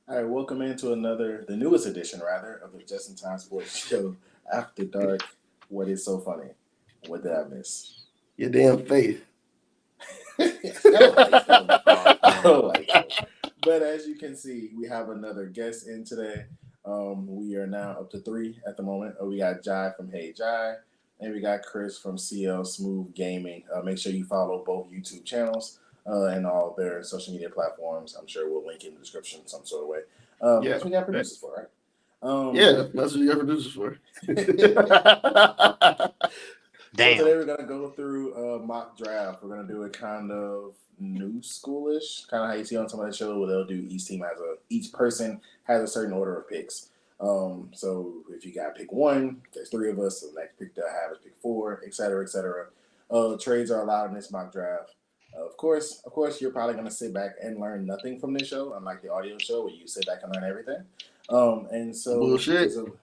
All right, welcome into the newest edition, rather, of the Just in Time Sports Show After Dark. What is so funny? What did I miss? Your damn faith. I don't like him. Oh I man. don't like him. But as you can see, we have another guest in today. We are now up to three at the moment. We got Jai from Hey Jai, and we got Chris from CL Smooth Gaming. Make sure you follow both YouTube channels and all their social media platforms. I'm sure we'll link in the description some sort of way. Yeah. That's what we got producers for, right? Yeah, that's what you got producers for. So Damn. today we're gonna go through a mock draft. We're gonna do it kind of new schoolish, kind of how you see on some of the show where they'll do each person has a certain order of picks. So if you got pick one, there's three of us. So the next pick they'll have is pick four, et cetera, et cetera. Trades are allowed in this mock draft. Of course, you're probably gonna sit back and learn nothing from this show, unlike the audio show where you sit back and learn everything. And so, Bullshit. so,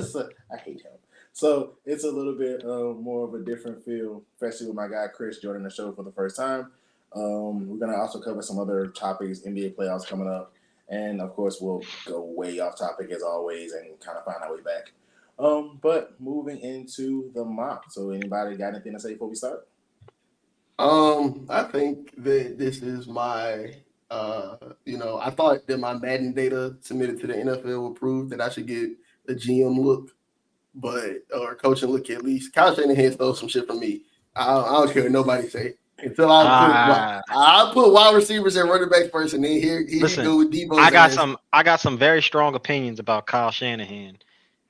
so I hate him. So it's a little bit more of a different feel, especially with my guy Chris joining the show for the first time. We're gonna also cover some other topics, NBA playoffs coming up, and of course we'll go way off topic as always and kind of find our way back. But moving into the mock. So anybody got anything to say before we start? I think that this is my I thought that my Madden data submitted to the NFL would prove that I should get a GM look, but or coaching look at least. Kyle Shanahan stole some shit from me. I don't care what nobody say. Until Ah, I put wide receivers and running backs first, and then here you listen, go with Debo's I got ass. some very strong opinions about Kyle Shanahan.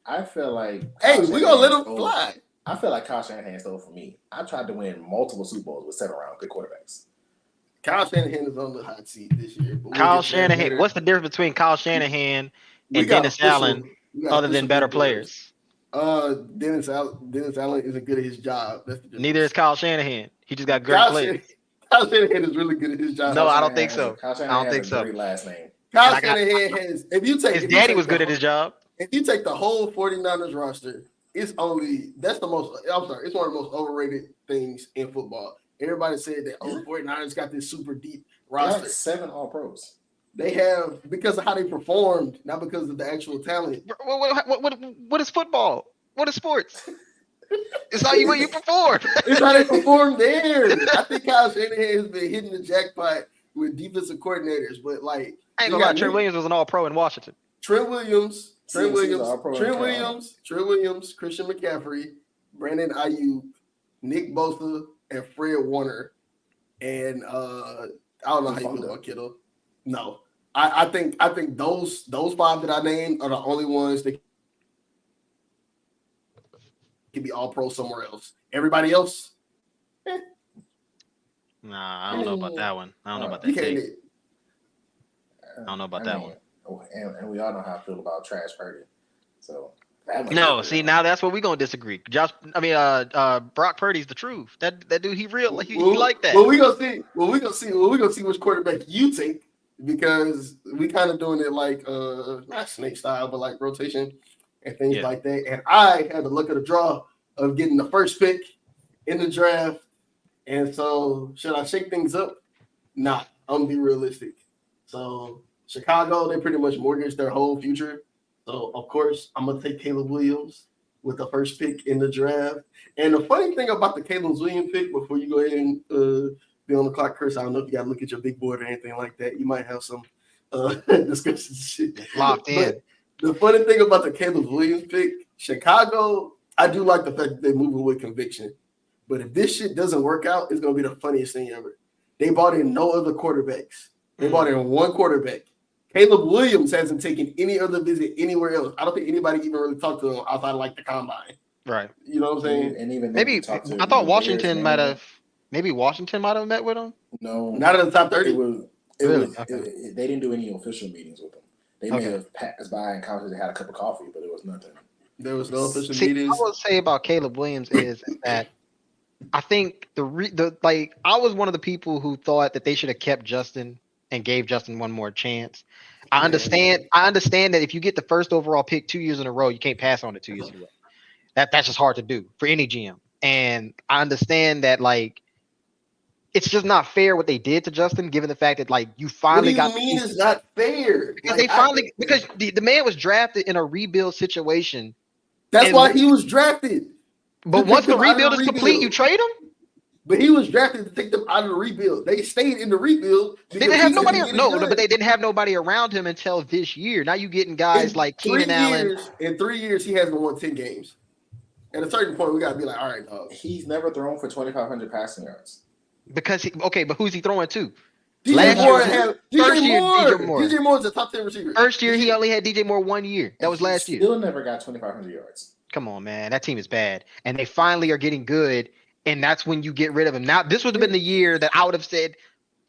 I feel like Hey, Kyle we gonna let Shanahan him stole. fly. I feel like Kyle Shanahan stole from me. I tried to win multiple Super Bowls with 7 round good quarterbacks. Kyle Shanahan is on the hot seat this year, but we'll Kyle get to that Shanahan. later. What's the difference between Kyle Shanahan We and got Dennis official. Allen, We got other than official better big boys. players? Dennis Allen isn't good at his job. That's the Neither is difference. Kyle Shanahan. He just got great Kyle, players. Shan- Kyle Shanahan is really good at his job. No, I don't think so. Kyle I Shanahan don't has think a so. great last name. And Kyle I got Shanahan has his daddy was good at his job. if you take the whole 49ers roster, it's only that's the most I'm sorry, it's one of the most overrated things in football. Everybody said that 49ers got this super deep They had roster. 7 All-Pros. They have because of how they performed, not because of the actual talent. What is football? What is sports? It's how you perform. It's how they perform there. I think Kyle Shanahan has been hitting the jackpot with defensive coordinators, but like I ain't you gonna lie. got Trent Williams was an All-Pro in Washington. Trent Williams, CMC was All-Pro in Carolina. Christian McCaffrey, Brandon Ayuk, Nick Bosa, and Fred Warner. And I don't know how you feel about Kittle. No, I think those five that I named are the only ones that can be all pro somewhere else. Everybody else, Nah, I don't know about that one. I don't know about you that can't. take. I don't know about that one. And we all know how I feel about Trash Purdy. So No, see now that's where we gonna disagree. Brock Purdy's the truth. That dude, he real. He like that. Well, we gonna see. We gonna see which quarterback you take because we kind of doing it like not snake style, but like rotation and things like that. And I had the luck of the draw of getting the first pick in the draft. And so, should I shake things up? Nah, I'm gonna be realistic. So, Chicago, they pretty much mortgaged their whole future. So, of course, I'm gonna take Caleb Williams with the first pick in the draft. And the funny thing about the Caleb Williams pick, before you go ahead and be on the clock, Chris, I don't know if you gotta look at your big board or anything like that. You might have some discussions. Shit. Locked in. But the funny thing about the Caleb Williams pick, Chicago, I do like the fact that they're moving with conviction. But if this shit doesn't work out, it's gonna be the funniest thing ever. They bought in no other quarterbacks. They bought in one quarterback. Caleb Williams hasn't taken any other visit anywhere else. I don't think anybody even really talked to him outside of like the combine. Right. You know what I'm saying? And even Maybe I thought Washington might have. Maybe Washington might have met with him. No, not in the top 30. They didn't do any official meetings with him. They may have passed by and conversated, had a cup of coffee, but it was nothing. There was no official meetings. What I would say about Caleb Williams is that I think I was one of the people who thought that they should have kept Justin and gave Justin one more chance. I understand that if you get the first overall pick 2 years in a row, you can't pass on it 2 years in a row. That's just hard to do for any GM. And I understand that it's just not fair what they did to Justin, given the fact that like you What do finally you got mean it's not fair? because they finally because the man was drafted in a rebuild situation. That's and why he was drafted. But to once take the them out of rebuild the is complete, you rebuild. trade him. But he was drafted to take them out of the rebuild. They stayed in the rebuild. They didn't have nobody. No, But they didn't have nobody around him until this year. Now you getting guys in like 3 Keenan Allen. years, in 3 years, he hasn't won 10 games. At a certain point, we gotta be like, all right, dog. He's never thrown for 2,500 passing yards. Because but who's he throwing to? DJ Moore had DJ Moore is a top 10 receiver. First year he only had DJ Moore 1 year. That was last year. Still never got 2,500 yards. Come on, man. That team is bad. And they finally are getting good. And that's when you get rid of him. Now, this would have been the year that I would have said,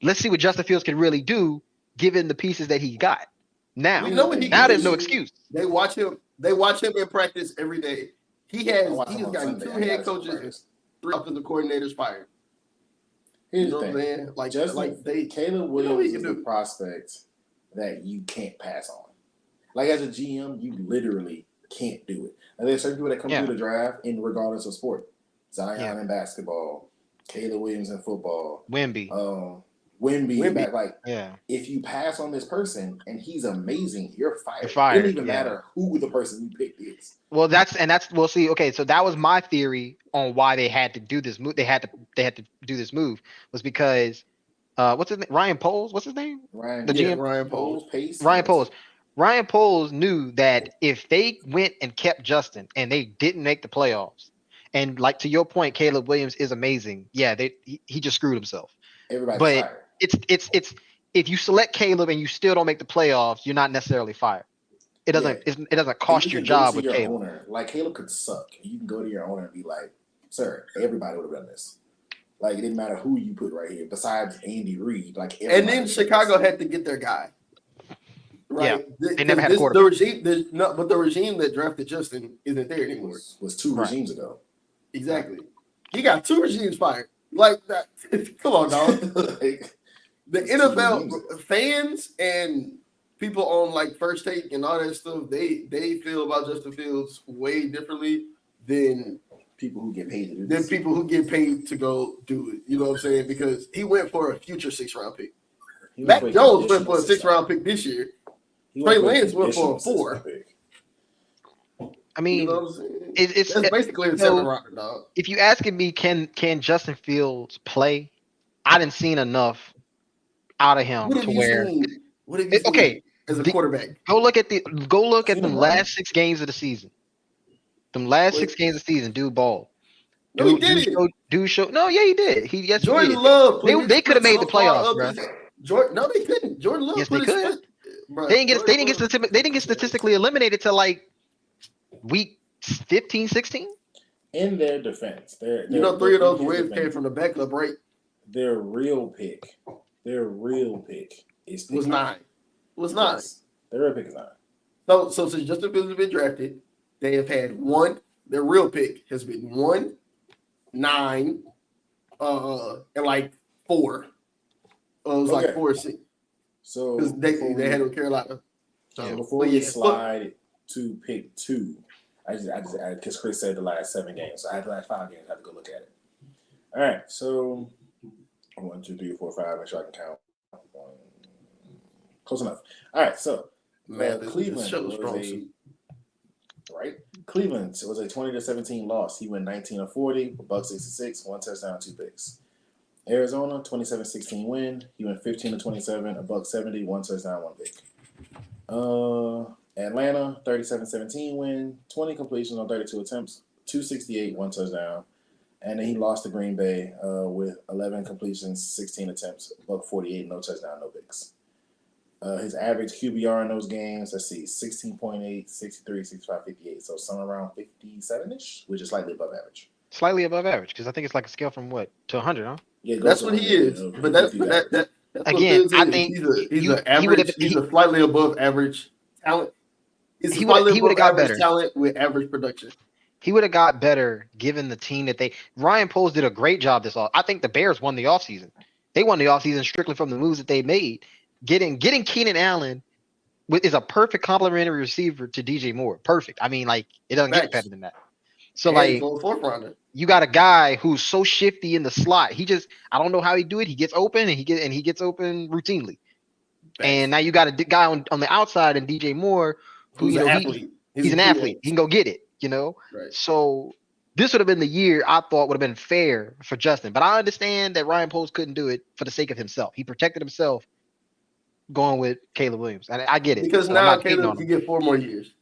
let's see what Justin Fields can really do, given the pieces that he got. Now, there's no excuse. They watch him in practice every day. He's gotten 2 head coaches and 3 offensive coordinators fired. Here's the thing. Caleb Williams is the prospect that you can't pass on. Like as a GM, you literally can't do it. And there's certain people that come through the draft in regardless of sport. Zion in basketball, Caleb Williams in football, Wemby. Wemby. If you pass on this person and he's amazing, you're fired. It doesn't even matter who the person you picked is. Well, we'll see. Okay, so that was my theory on why they had to do this move. They had to do this move was because what's his name? Ryan Poles. What's his name? Ryan Poles. Ryan Poles knew that if they went and kept Justin and they didn't make the playoffs, and like to your point, Caleb Williams is amazing. Yeah, he just screwed himself. Everybody's but fired. It's if you select Caleb and you still don't make the playoffs, you're not necessarily fired. It doesn't cost your job with Caleb. Owner, like Caleb could suck. You can go to your owner and be like, "Sir, everybody would have done this." Like it didn't matter who you put right here, besides Andy Reid. Like, and then Chicago had to get their guy. Right? Yeah, they never had a quarterback. The regime that drafted Justin isn't there anymore. Was 2 regimes ago. Exactly. He got 2 regimes fired. Like that. Come on, dog. The NFL fans and people on like First Take and all that stuff, they feel about Justin Fields way differently than people who get paid to do this. People who get paid to go do it. You know what I'm saying? Because he went for a future 6th-round pick. Mac Jones went for a 6th-round pick this year. Trey Lance went for a 4. I mean, you know it's basically a 7-rounder, dog. If you asking me, can Justin Fields play? I didn't seen enough out of him to where. What have you seen as a quarterback? Go look at the last 6 games of the season. Them last 6 games of the season, dude balled. No, he did it. Dude showed. No, yeah, he did. Jordan Love. They could have made the playoffs, bro. No, they couldn't. Jordan Love. Yes, they could. They didn't get statistically eliminated till like week 15, 16. In their defense, 3 of those wins came from the backup, right? Their real pick was 9. Was 9. Their real pick is 9. So since Justin Fields has been drafted, they have had 1. Their real pick has been 1, 9, and like 4. It was like 4 or 6. So they had with Carolina. So before we slide to pick 2, I just because Chris said the last 7 games, so I had the last 5 games. I have to go look at it. All right, so 1, 2, 3, 4, 5. Make sure I can count. Close enough. All right, so Cleveland Cleveland was a 20-17 loss. He went 19 of 40, $166, 1 touchdown, 2 picks. Arizona 27-16 win. He went 15 of 27, $170, 1 touchdown, 1 pick. Atlanta 37-17 win, 20 completions on 32 attempts, 268, 1 touchdown. And then he lost to Green Bay with 11 completions, 16 attempts, $148, no touchdown, no picks. His average QBR in those games, let's see, 16.8, 63, 65, 58. So somewhere around 57-ish, which is slightly above average. Slightly above average, because I think it's like a scale from what to 100, huh? Yeah, that's what he is. But that's again, I think he's an average. He's a slightly above average talent. He would have got better talent with average production. He would have got better given the team that Ryan Poles did a great job this off. I think the Bears won the offseason. They won the offseason strictly from the moves that they made. Getting Keenan Allen is a perfect complementary receiver to DJ Moore. Perfect. I mean, like, it doesn't get better than that. So And like for a fourth rounder. you got a guy who's so shifty in the slot. I don't know how he do it. He gets open and he gets open routinely. And now you got a guy on the outside and DJ Moore, who Who's you an know athlete. he's an athlete. He can go get it. Right. So this would have been the year I thought would have been fair for Justin. But I understand that Ryan Poles couldn't do it for the sake of himself. He protected himself going with Caleb Williams. And I get it. Because So I'm now not hating on Caleb, you him. get 4 more years.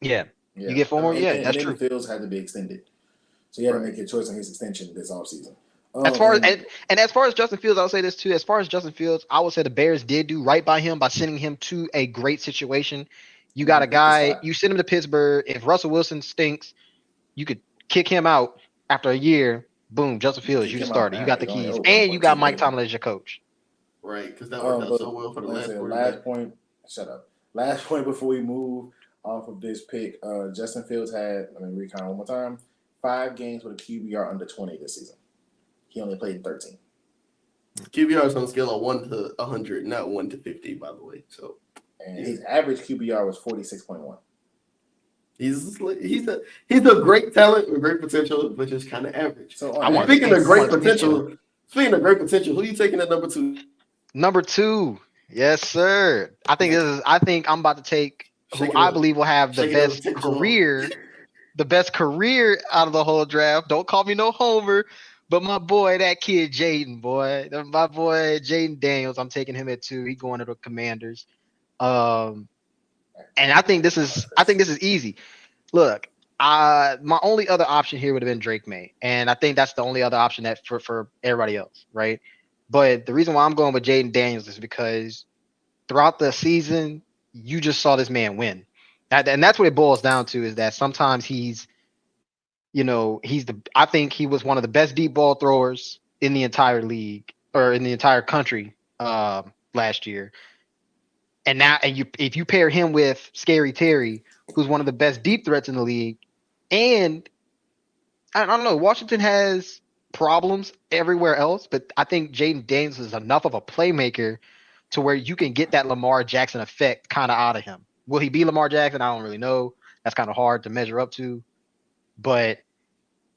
Yeah. You get 4 more. Yeah, and that's then true. the Fields had to be extended, so he had to make a choice on his extension this offseason. As far as and as far as Justin Fields, I'll say this too. As far as Justin Fields, I would say the Bears did do right by him by sending him to a great situation. You got a guy, you send him to Pittsburgh. If Russell Wilson stinks, you could kick him out after a year. Boom, Justin Fields, you the starter. You got the keys, and you got Mike Tomlin as your coach. Right, because that worked out so well for the last point. Shut up. Last point before we move off of this pick. Justin Fields had, let me recount one more time, 5 games with a QBR under 20 this season. He only played 13. QBR is on a scale of 1 to 100, not 1 to 50, by the way. So, and his average QBR was 46.1. He's a great talent with great potential, but just kind of average. So, speaking of great potential, who are you taking at number 2? Number 2, yes, sir. I think I'm about to take who I believe will have the best career. The best career out of the whole draft. Don't call me no homer. But my boy, that kid Jaden, my boy Jaden Daniels, I'm taking him at 2. He's going to the Commanders. And I think this is easy. Look, my only other option here would have been Drake May, and I think that's the only other option that for everybody else, right? But the reason why I'm going with Jaden Daniels is because throughout the season, you just saw this man win, and that's what it boils down to. Is that sometimes I think he was one of the best deep ball throwers in the entire league or in the entire country last year. And now, if you pair him with Scary Terry, who's one of the best deep threats in the league, and I don't know, Washington has problems everywhere else, but I think Jaden Daniels is enough of a playmaker to where you can get that Lamar Jackson effect kind of out of him. Will he be Lamar Jackson? I don't really know. That's kind of hard to measure up to. But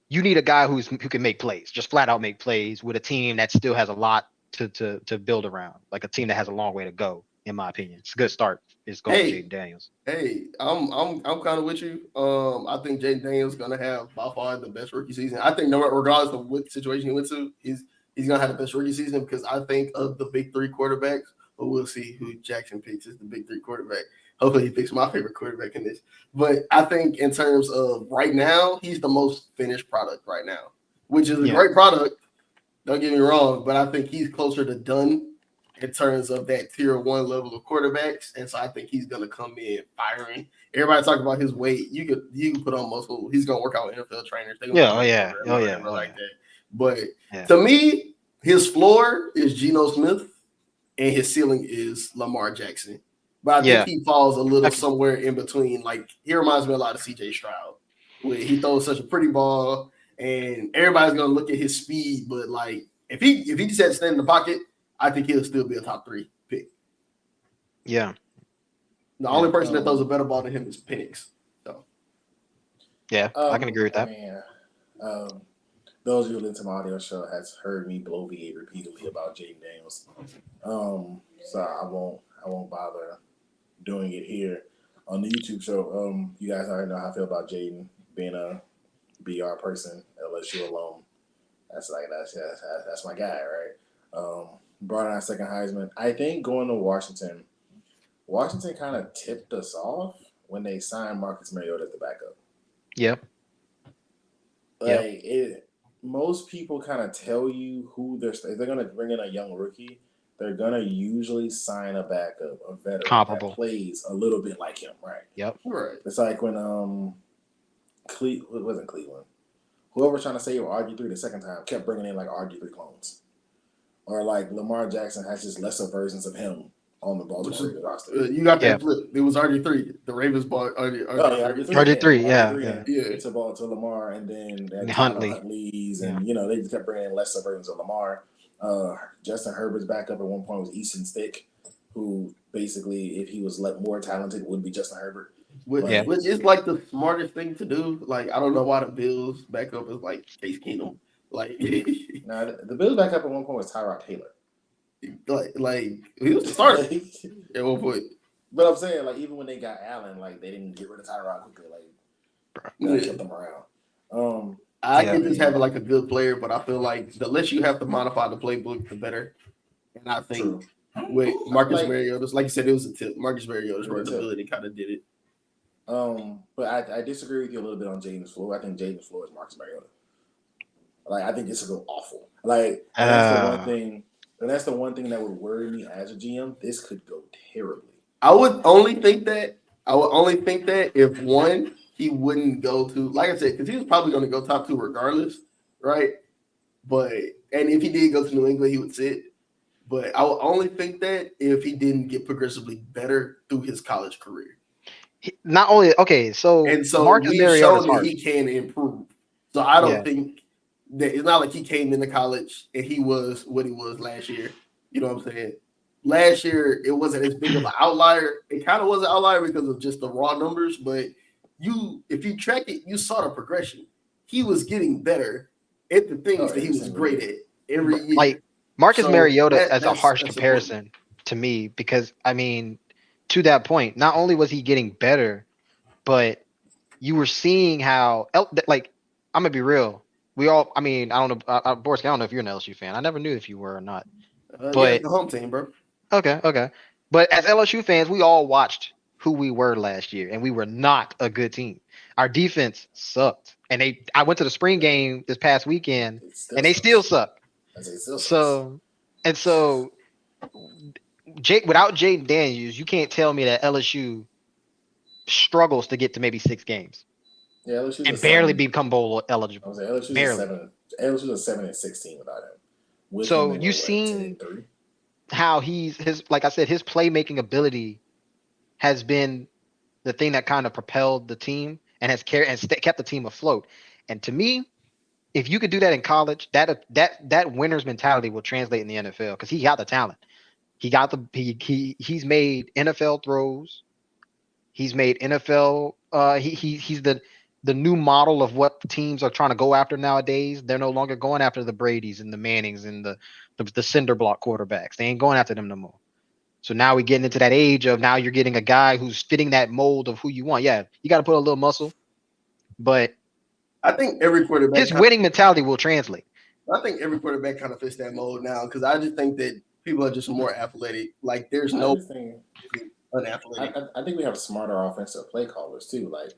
you need a guy who can make plays, just flat out make plays with a team that still has a lot to build around, like a team that has a long way to go. In my opinion, it's a good start. It's going to Jaden Daniels. Hey, I'm kind of with you. I think Jaden Daniels is gonna have by far the best rookie season. I think regardless of what situation he went to, he's gonna have the best rookie season because I think of the big 3 quarterbacks. But we'll see who Jackson picks as the big 3 quarterback. Hopefully he picks my favorite quarterback in this. But I think in terms of right now, he's the most finished product right now, which is a great product. Don't get me wrong, but I think he's closer to done in terms of that tier 1 level of quarterbacks. And so I think he's going to come in firing. Everybody talk about his weight. You can put on muscle. He's going to work out with NFL trainers. Like that. But to me, his floor is Geno Smith and his ceiling is Lamar Jackson. But I think he falls a little somewhere in between. Like, he reminds me a lot of CJ Stroud, where he throws such a pretty ball and everybody's going to look at his speed. But, like, if he just had to stand in the pocket, I think he'll still be a top 3 pick. Yeah. The only person that throws a better ball than him is Penix. So. Yeah, I can agree with that. Those who listen to my audio show has heard me bloviate repeatedly about Jaden Daniels. So I won't bother doing it here on the YouTube show. You guys already know how I feel about Jaden being a BR person, LSU alone. That's my guy, right? Brought on second Heisman. I think going to Washington kind of tipped us off when they signed Marcus Mariota as the backup. Yep. Most people kind of tell you who if they're going to bring in a young rookie, they're going to usually sign a backup, a veteran comparable that plays a little bit like him, right? Yep. Right. It's like when it wasn't Cleveland. Whoever was trying to save RG3 the second time kept bringing in like RG3 clones. Or like Lamar Jackson has just lesser versions of him on the Baltimore Ravens roster. You got that flip. It was RG3. The Ravens bought RG3. Yeah. To Lamar, and then Huntley's, and they just kept bringing in lesser versions of Lamar. Justin Herbert's backup at one point was Easton Stick, who basically, if he was more talented, would be Justin Herbert. which, Yeah. which is like the smartest thing to do. Like I don't know why the Bills backup is like Case Keenum. Like, Now the Bills backup at one point was Tyrod Taylor. like he was the starter at one point. But I'm saying, like, even when they got Allen, like, they didn't get rid of Tyrod quickly. Like, they kept them around. I get just having like a good player, but I feel like the less you have to modify the playbook, the better. And I think True. with Marcus Like- Mariota's, like you said, it was a tip. Marcus Mariota's runability kind of did it. But I disagree with you a little bit on Jaden Floyd. I think Jaden Floyd is Marcus Mariota. Like, I think this will go awful. Like, and that's the one thing. And that's the one thing that would worry me as a GM. This could go terribly. I would only think that if one, he wouldn't go to, like I said, because he was probably going to go top 2 regardless, right? And if he did go to New England, he would sit. But I would only think that if he didn't get progressively better through his college career. Not only so Marcus Mariota showed that he can improve. So I don't think that it's not like he came into college and he was what he was last year. You know what I'm saying? Last year it wasn't as big of an outlier. It kind of was an outlier because of just the raw numbers, but if you track it, you saw the progression. He was getting better at the things that he was great at every year. Like Marcus Mariota as a harsh comparison to me, because I mean, to that point, not only was he getting better, but you were seeing how, like, I'm gonna be real. We all, I mean, I don't know, Boris, I don't know if you're an LSU fan. I never knew if you were or not. But the home team, bro. Okay. But as LSU fans, we all watched who we were last year, and we were not a good team. Our defense sucked, and I went to the spring game this past weekend, and they still suck. So without Jaden Daniels, you can't tell me that LSU struggles to get to maybe 6 games. Yeah, LSU's and barely become bowl eligible. I was LSU's barely. LSU's a 7-16 without him. So you've seen how his like I said, his playmaking ability has been the thing that kind of propelled the team and has kept the team afloat. And to me, if you could do that in college, that winner's mentality will translate in the NFL because he got the talent. He's made NFL throws. He's made NFL. He's the new model of what teams are trying to go after nowadays. They're no longer going after the Bradys and the Mannings and the cinder block quarterbacks. They ain't going after them no more. So now we're getting into that age of now you're getting a guy who's fitting that mold of who you want. Yeah, you got to put a little muscle, but I think every quarterback his winning mentality will translate. I think every quarterback kind of fits that mold now because I just think that people are just more athletic. Like there's no unathletic. I think we have smarter offensive play callers too. Like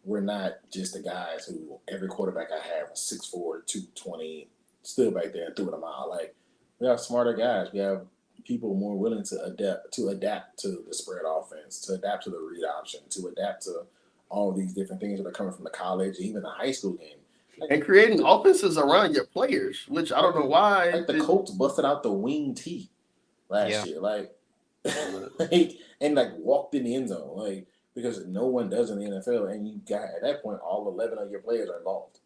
we're not just the guys who every quarterback I have was 6'4", 220, still back there and threw it a mile. Like we have smarter guys. We have people more willing to adapt to the spread offense, to adapt to the read option, to adapt to all these different things that are coming from the college, even the high school game. Like, and creating offenses around your players, which I don't know why. Like the Colts busted out the wing T last year. Like, and walked in the end zone. Like, because no one does in the NFL, and you got at that point all 11 of your players are involved.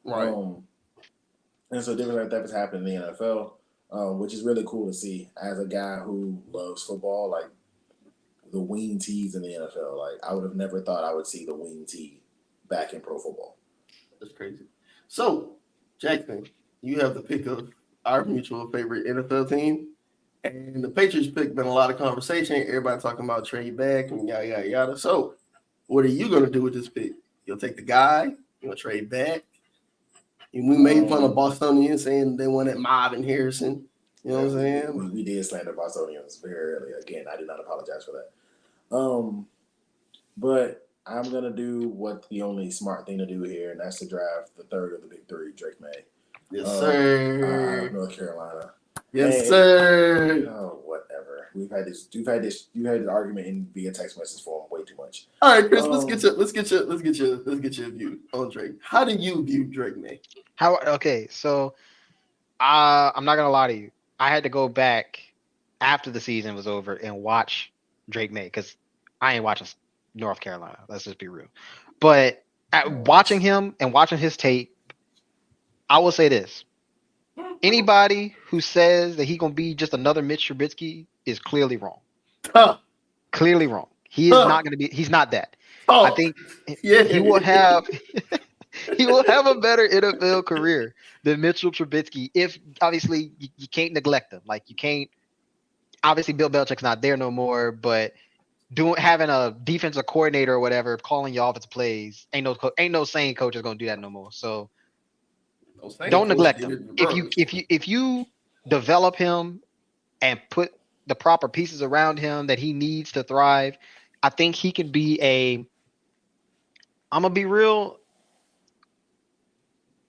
Right. And so different like that has happened in the NFL, which is really cool to see as a guy who loves football. Like the wing tees in the NFL, like I would have never thought I would see the wing tee back in pro football. That's crazy. So, Jackson, you have the pick of our mutual favorite NFL team. And the Patriots pick been a lot of conversation. Everybody talking about trade back and yada, yada, yada. So, what are you going to do with this pick? You'll take the guy? You're going to trade back? And we made fun of Bostonians saying they wanted Marvin Harrison. You know what I'm saying? We did slander Bostonians very early. Again, I did not apologize for that. But I'm going to do what the only smart thing to do here, and that's to draft the third of the big three, Drake May. Yes, sir. Out of North Carolina. Yes, sir. Oh, whatever. You had this argument in via text message form way too much. All right, Chris, let's get your view on Drake. How do you view Drake May? So I'm not gonna lie to you. I had to go back after the season was over and watch Drake May because I ain't watching North Carolina. Let's just be real. But watching him and watching his tape, I will say this. Anybody who says that he's gonna be just another Mitch Trubisky is clearly wrong. Clearly wrong. He is not going to be. He's not that. Oh, I think yeah. he will have. He will have a better NFL career than Mitchell Trubisky if obviously you can't neglect him. Like you can't. Obviously, Bill Belichick's not there no more, but having a defensive coordinator or whatever calling your offensive plays ain't no sane coach is gonna do that no more. So don't neglect him. If you develop him and put the proper pieces around him that he needs to thrive, I think he can be I'm gonna be real,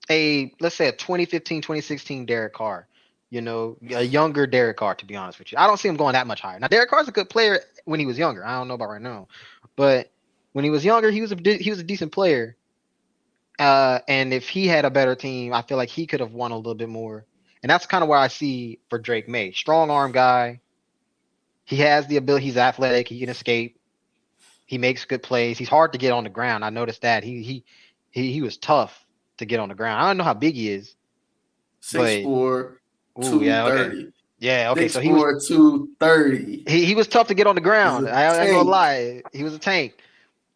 let's say a 2015, 2016 Derek Carr. You know, a younger Derek Carr, to be honest with you. I don't see him going that much higher. Now, Derek Carr's a good player when he was younger. I don't know about right now. But when he was younger, he was a decent player. And if he had a better team, I feel like he could have won a little bit more. And that's kind of where I see for Drake May. Strong arm guy. He has the ability. He's athletic. He can escape. He makes good plays. He's hard to get on the ground. I noticed that. He was tough to get on the ground. I don't know how big he is. 6'4", 230. Yeah, okay. So he 230. He was tough to get on the ground. I ain't gonna lie. He was a tank.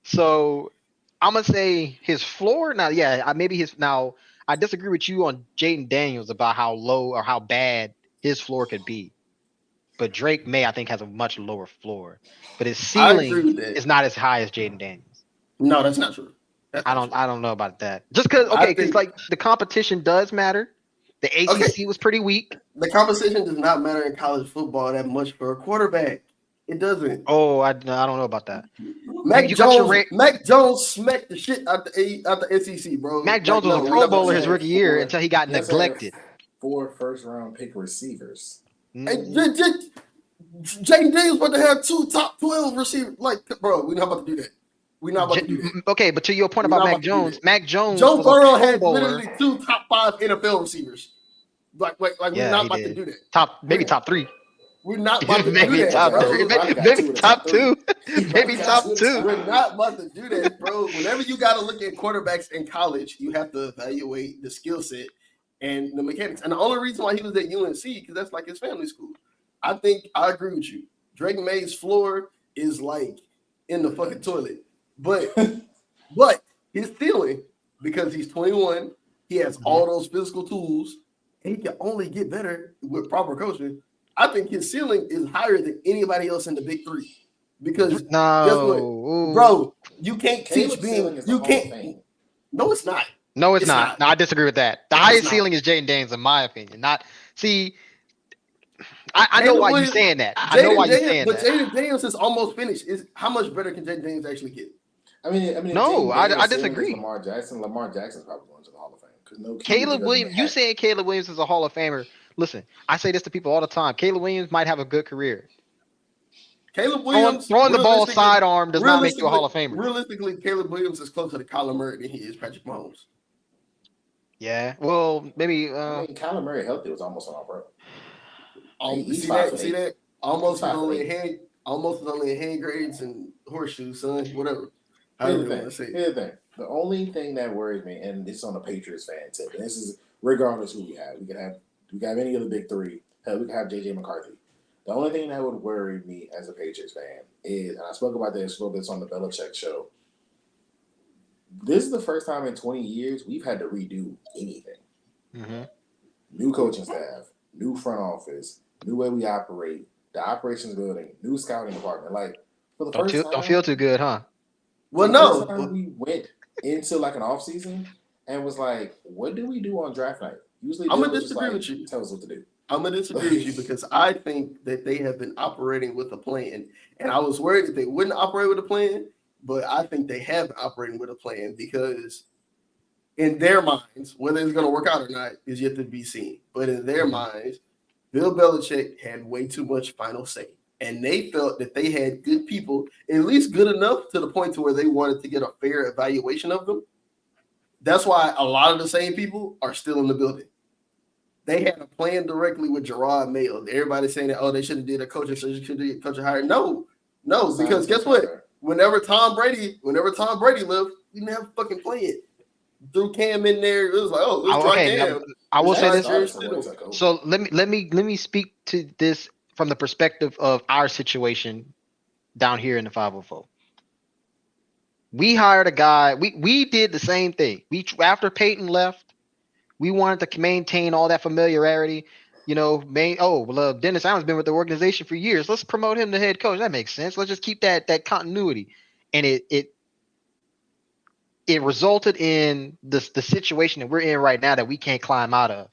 So I'm gonna say his floor. Now, yeah, now I disagree with you on Jaden Daniels about how low or how bad his floor could be. But Drake May, I think, has a much lower floor. But his ceiling is not as high as Jaden Daniels. No, that's not true. I don't know about that. Just because like the competition does matter. The ACC was pretty weak. The competition does not matter in college football that much for a quarterback. It doesn't. Oh, I don't know about that. Mac Jones smacked the shit out the SEC, bro. Mac Jones was a Pro Bowler his rookie year until he got neglected. 4 first-round pick receivers. Jaden Daniels about to have 2 top 12 receivers. Like, bro, we're not about to do that. We're not about to do that. Okay, but to your point about Mac Jones, Joe Burrow had literally 2 top 5 NFL receivers. Like we're not about to do that. Maybe top 3. We're not about to do that. Maybe top 2. Maybe top 2. We're not about to do that, bro. Whenever you got to look at quarterbacks in college, you have to evaluate the skill set and the mechanics. And the only reason why he was at UNC because that's like his family school. I think I agree with you. Drake May's floor is like in the fucking toilet. But his ceiling, because he's 21, he has all those physical tools, and he can only get better with proper coaching. I think his ceiling is higher than anybody else in the Big Three. Because guess what? Bro, you can't teach being you can't. No, it's not. No, it's not. No, I disagree with that. The highest ceiling is Jaden Daniels, in my opinion. I know why you're saying that. I know why you're saying that. But Jaden Daniels is almost finished. How much better can Jaden Daniels actually get? I mean, no, I disagree. Lamar Jackson's probably going to the Hall of Fame because no. Caleb Williams, you saying Caleb Williams is a Hall of Famer? Listen, I say this to people all the time. Caleb Williams might have a good career. Caleb Williams throwing the ball sidearm does not make you a Hall of Famer. Realistically, Caleb Williams is closer to Kyler Murray than he is Patrick Mahomes. Yeah, well, maybe. Kyler Murray healthy was almost on our bro. See that? Almost was only a hand grades and horseshoes, son. Whatever. Here's the thing. The only thing that worries me, and this is on the Patriots fan tip, and this is regardless who we have. We can have any of the big 3. Hell, we can have JJ McCarthy. The only thing that would worry me as a Patriots fan is, and I spoke about this a little bit on the Belichick show. This is the first time in 20 years we've had to redo anything. Mm-hmm. New coaching staff, new front office, new way we operate, the operations building, new scouting department. Like for the first time, don't feel too good, huh? Well, no. We went into like an off season and was like, "What do we do on draft night?" Usually, I'm gonna disagree with you. Tell us what to do. I'm gonna disagree with you because I think that they have been operating with a plan, and I was worried that they wouldn't operate with a plan, but I think they have been operating with a plan because in their minds, whether it's gonna work out or not is yet to be seen. But in their minds, Bill Belichick had way too much final say. And they felt that they had good people, at least good enough to the point to where they wanted to get a fair evaluation of them. That's why a lot of the same people are still in the building. They had a plan directly with Gerard Mayo. Everybody's saying that, they should have did a coaching search, should have did a coaching hire. No, because guess what? Whenever Tom Brady left, we didn't have a fucking plan. Threw Cam in there, it was like, let's try Cam. I will say this. So let me speak to this from the perspective of our situation down here in the 504. We hired a guy. We did the same thing. After Peyton left, we wanted to maintain all that familiarity. Dennis Allen's been with the organization for years. Let's promote him to head coach. That makes sense. Let's just keep that continuity. And it resulted in the situation that we're in right now that we can't climb out of.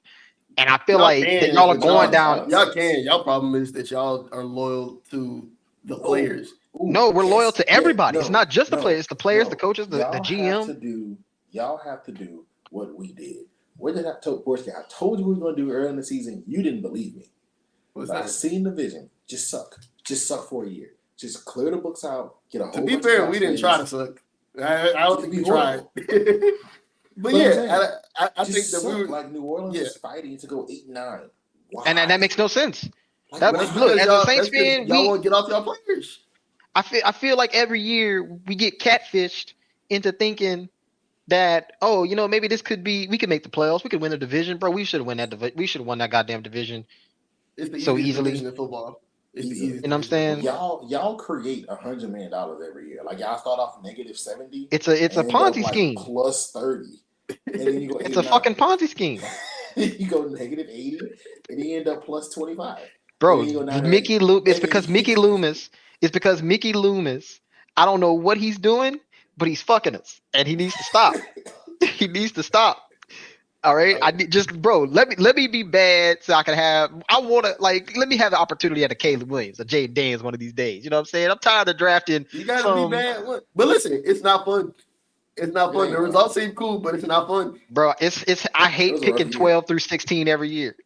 And I feel that y'all are going down. Y'all can. Y'all problem is that y'all are loyal to the players. No, we're loyal to everybody. It's not just the players. It's the players, the coaches, the GM. Y'all have to do what we did. What did I tell Borski? I told you we were going to do early in the season. You didn't believe me. I seen the vision. Just suck. Just suck for a year. Just clear the books out. Get a whole. To be fair, we didn't try to suck. I don't think we tried. But yeah, I think that we were like New Orleans is fighting to go 8-9. Wow. And that makes no sense. Look, as a Saints fan, y'all want to get off y'all players. I feel like every year we get catfished into thinking that maybe this could be, we could make the playoffs, we could win the division, bro. We should have won that. We should have won that goddamn division. It's the so easily division in football. It's you know what I'm saying? Y'all create $100 million every year. Like y'all start off -70. It's a Ponzi scheme. Plus 30. And then you go it's a fucking Ponzi scheme. You go -80, and you end up plus 25. Bro, Mickey Loomis. It's because Mickey Loomis. It's because Mickey Loomis. I don't know what he's doing, but he's fucking us, and he needs to stop. He needs to stop. All right, let me be bad so I can have. Let me have the opportunity at a Caleb Williams, a Jay Daniels one of these days. You know what I'm saying? I'm tired of drafting. You gotta be bad, but listen, it's not fun. It's not fun. The results seem cool, but it's not fun, bro. It's. I hate picking 12 through 16 every year.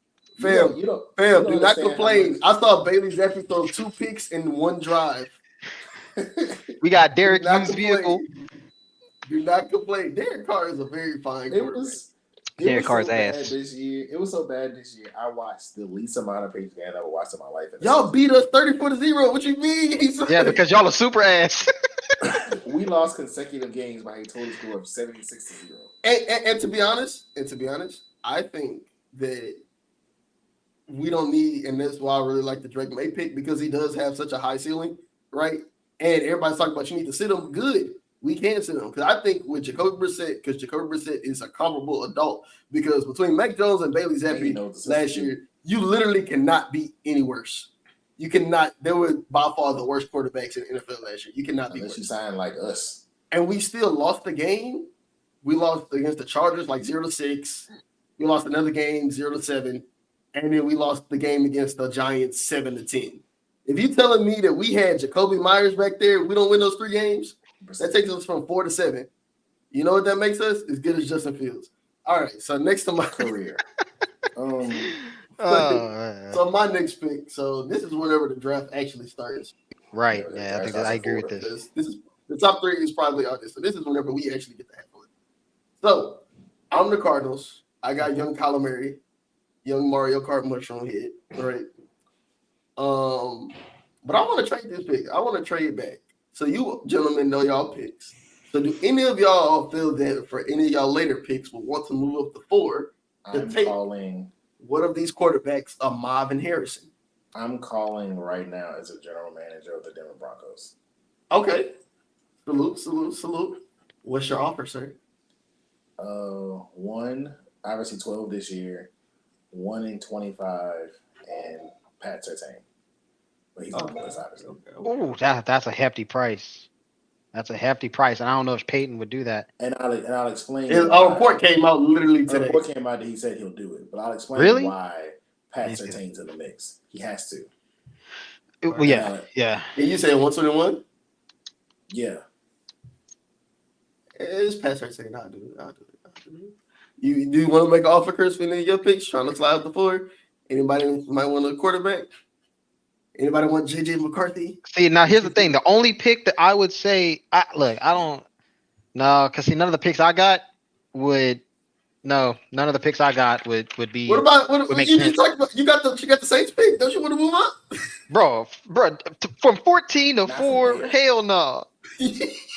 Fam, do not complain. I saw Bailey Zappi throw 2 picks in 1 drive. We got Derek Hughes' vehicle. Do not complain. Derek Carr is a very fine quarterback. Derek Carr's ass. This year, it was so bad this year. I watched the least amount of Patriots games I ever watched in my life. Y'all beat us 34-0. What you mean? Yeah, because y'all are super ass. We lost consecutive games by a total score of 76-0. And to be honest, I think that we don't need, and that's why I really like the Drake May pick, because he does have such a high ceiling, right? And everybody's talking about you need to sit him. Good. We can sit him. Because I think with Jacoby Brissett, Jacoby Brissett is a comparable adult, because between Mac Jones and Bailey Zappi last year, you literally cannot be any worse. You cannot. They were by far the worst quarterbacks in the NFL last year. You cannot be worse. You sign like us. And we still lost the game. We lost against the Chargers like 0-6. We lost another game 0-7. And then we lost the game against the Giants 7-10. If you're telling me that we had Jacoby Myers back there, we don't win those 3 games, that takes us from 4-7. You know what that makes us? As good as Justin Fields. All right, so next to my career. So my next pick. So this is whenever the draft actually starts. Right. Yeah, I think I agree with this. This is the top 3 is probably on this. So this is whenever we actually get to have fun. So I'm the Cardinals. I got young Kyler Murray, young Mario Kart mushroom head, right? But I want to trade this pick. I want to trade back. So you gentlemen know y'all picks. So do any of y'all feel that for any of y'all later picks will want to move up to 4 to take one of these quarterbacks, a Marvin Harrison? I'm calling right now as a general manager of the Denver Broncos. Okay. Salute. What's your offer, sir? 1, obviously 12 this year, 1 in 25, and Pat Surtain. But he's not this, obviously. Oh, that's a hefty price. That's a hefty price, and I don't know if Peyton would do that. And I'll explain. Our report came out literally today. The report came out that he said he'll do it, but I'll explain why Pat Surtain's in the mix. He has to. Yeah. And you said 121? Yeah. It's Pat Surtain. I'll do it. You do you want to make an offer, Chris, for any of your picks? Trying to slide the floor? Anybody might want a quarterback? Anybody want JJ McCarthy? See, now here's the thing. The only pick that I would say, because none of the picks I got would be. What about you just talked about? You got the Saints pick. Don't you want to move up, bro? From 14 to 4, hell no.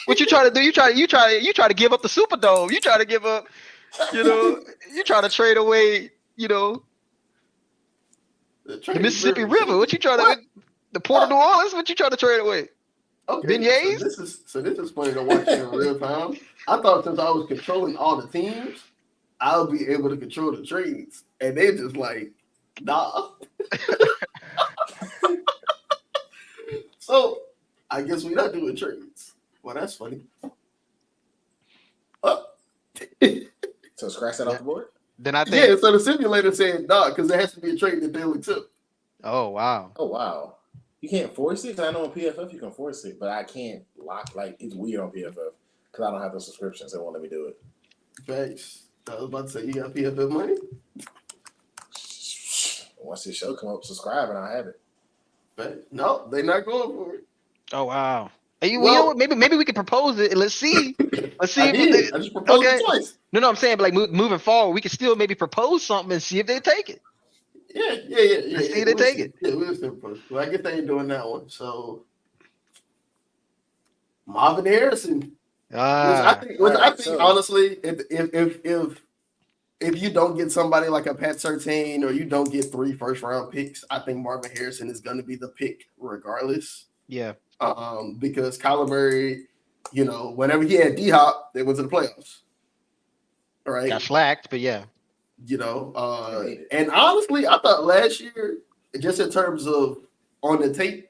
What you try to do? You try to give up the Superdome. You try to give up. You try to trade away. The Mississippi River. What you trying to? The Port of New Orleans. What you trying to trade away? Okay, Beignets? so this is funny to watch in real time. I thought since I was controlling all the teams, I'll be able to control the trades, and they just like, nah. So I guess we're not doing trades. Well, that's funny. Uh, So scratch that off the board. Then I think. yeah, so the simulator said nah because there has to be a trade that they would took. Oh wow. Oh wow. You can't force it. 'Cause I know on PFF you can force it, but I can't lock. Like it's weird on PFF because I don't have the subscription, so it won't let me do it. Thanks. I was about to say you got PFF money. Once this show come up, subscribe and I'll have it. But no, they're not going for it. Oh wow. Hey, you know Well- what? Maybe we could propose it and let's see. Let's see I if did. they, I just proposed okay. it twice. No, I'm saying, but like moving forward, we can still maybe propose something and see if they take it. Yeah. Let's see if they take it. Yeah, we'll still propose. Well, I guess they ain't doing that one. So Marvin Harrison. Which I think so- honestly, if you don't get somebody like a Pat Surtain or you don't get 3 first-round picks, I think Marvin Harrison is going to be the pick regardless. Yeah. Because Kyler Murray, you know, whenever he had D-Hop, they went to the playoffs. All right. Got slacked, but yeah. You know, and honestly, I thought last year, just in terms of on the tape,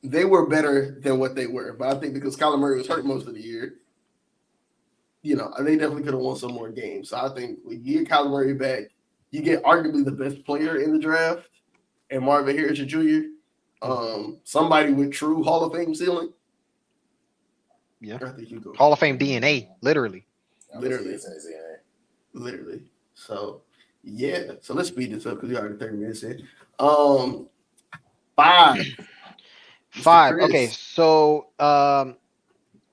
they were better than what they were. But I think because Kyler Murray was hurt most of the year, you know, they definitely could have won some more games. So I think when you get Kyler Murray back, you get arguably the best player in the draft, and Marvin Harrison Jr., somebody with true Hall of Fame ceiling. Yeah. I think you go Hall of Fame DNA, literally. Literally. It's in his DNA. Literally. So yeah. So let's speed this up because we already 30 minutes in. 5. Five. Chris. Okay, so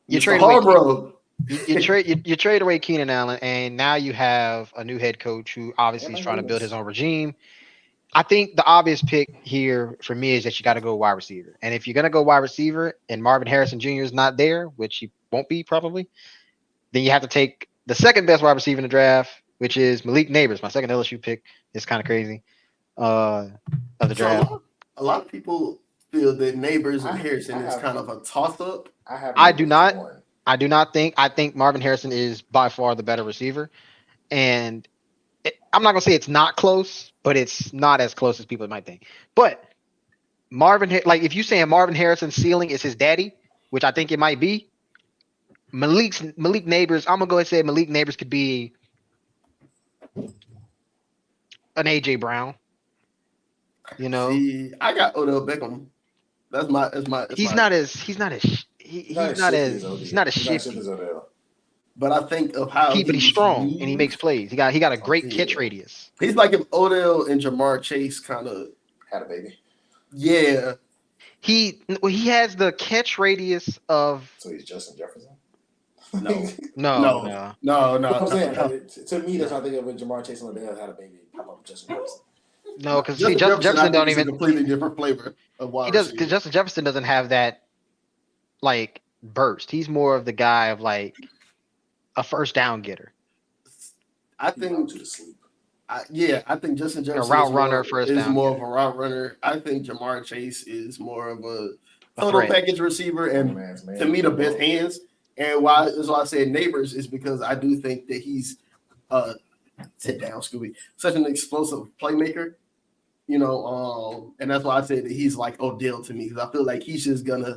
you Mr. trade away Harborough. you trade away Keenan Allen, and now you have a new head coach who obviously is trying to build his own regime. I think the obvious pick here for me is that you got to go wide receiver. And if you're gonna go wide receiver and Marvin Harrison Jr. is not there, which he won't be probably, then you have to take the second best wide receiver in the draft, which is Malik Neighbors, my second LSU pick. It's kind of crazy. Of the draft. So a lot of people feel that Neighbors and I Harrison is have- kind of a toss-up. I do not. I do not think. I think Marvin Harrison is by far the better receiver, and I'm not gonna say it's not close, but it's not as close as people might think. But like if you saying Marvin Harrison's ceiling is his daddy, which I think it might be, Malik Neighbors. I'm gonna go ahead and say Malik Neighbors could be an AJ Brown. You know, See, I got Odell Beckham. That's my. he's not as shifty. But I think of how But he's strong and he makes plays. He got a great catch radius. He's like if Odell and Jamar Chase kind of had a baby. Yeah. He has the catch radius of. So he's Justin Jefferson. No. I'm saying, to me, that's how I think of when Jamar Chase and Odell had a baby. I'm up Justin Jefferson. No, because Justin Jefferson don't even a completely different flavor of wide he does receiver. because Justin Jefferson doesn't have that like burst. He's more of the guy of like a first down getter. I think to the sleep. I think Justin Jefferson route runner, first is down more getter. of a route runner. I think Jamar Chase is more of a A total threat. package receiver, and to me the best hands. And why I said Neighbors is because I do think that he's sit down, Scooby, such an explosive playmaker. You know, and that's why I said that he's like Odell to me, because I feel like he's just gonna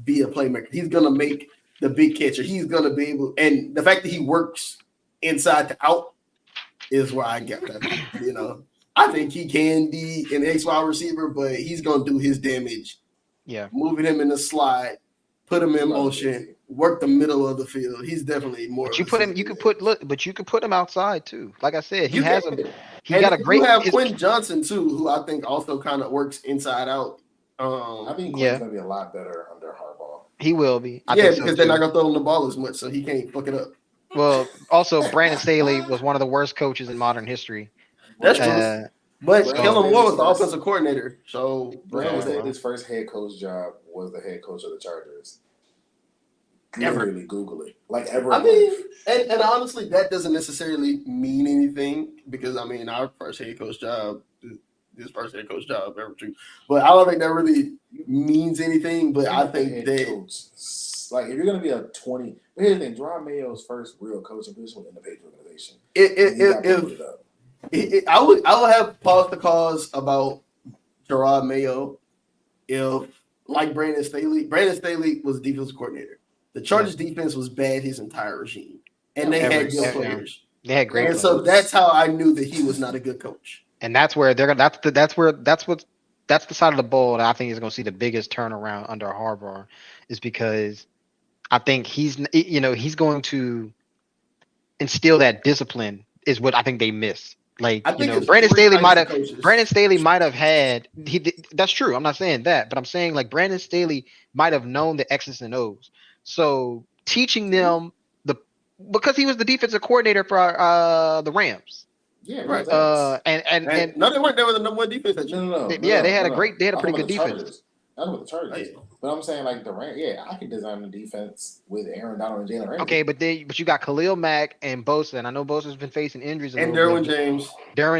be a playmaker. He's gonna make the big catcher. He's gonna be able, and the fact that he works inside to out is where I get that. You know, I think he can be an X wide receiver, but he's gonna do his damage. Yeah, Moving him in the slide, put him in motion, work the middle of the field. He's definitely more. but you put him. You could put but you could put him outside too. Like I said, he You has can. him. He got a great. You have Quentin Johnson too, who I think also kind of works inside out. I think Quinn's gonna be a lot better under Harbaugh. He will be. I Yeah, think so, because they're too. not gonna throw him the ball as much, so he can't fuck it up. Well, also Brandon Staley was one of the worst coaches in modern history. That's true. But Brandon Kellen Moore was the Staley's offensive coordinator, so Brandon so- Staley's first head coach job was the head coach of the Chargers. Ever. Literally Google it. Like ever. I mean, and honestly, that doesn't necessarily mean anything because I mean, our first head coach job his first head coach job ever too. But I don't think that really means anything. But I think that like if you're gonna be a 20, but here's the thing: Jerome Mayo's first real coaching position was in the Patriot organization. I would have paused the cause about Gerard Mayo if, like Brandon Staley was defensive coordinator. The Chargers defense was bad his entire regime, and they had good players. They had great players. So that's how I knew that he was not a good coach. And that's where they're gonna. That's the side of the ball that I think is going to see the biggest turnaround under Harbaugh, is because I think he's going to instill that discipline is what I think they miss. Like, Brandon Staley might have had that's true. I'm not saying that, but I'm saying like Brandon Staley might have known the X's and O's. So teaching them because he was the defensive coordinator for the Rams. Yeah, right. And no, they weren't. They were the number one defense. No. They had a pretty good defense. That's what the Chargers. But I'm saying like the Rams. Yeah, I could design the defense with Aaron Donald and Jalen Ramsey. Okay, but you got Khalil Mack and Bosa, and I know Bosa's been facing injuries. And Derwin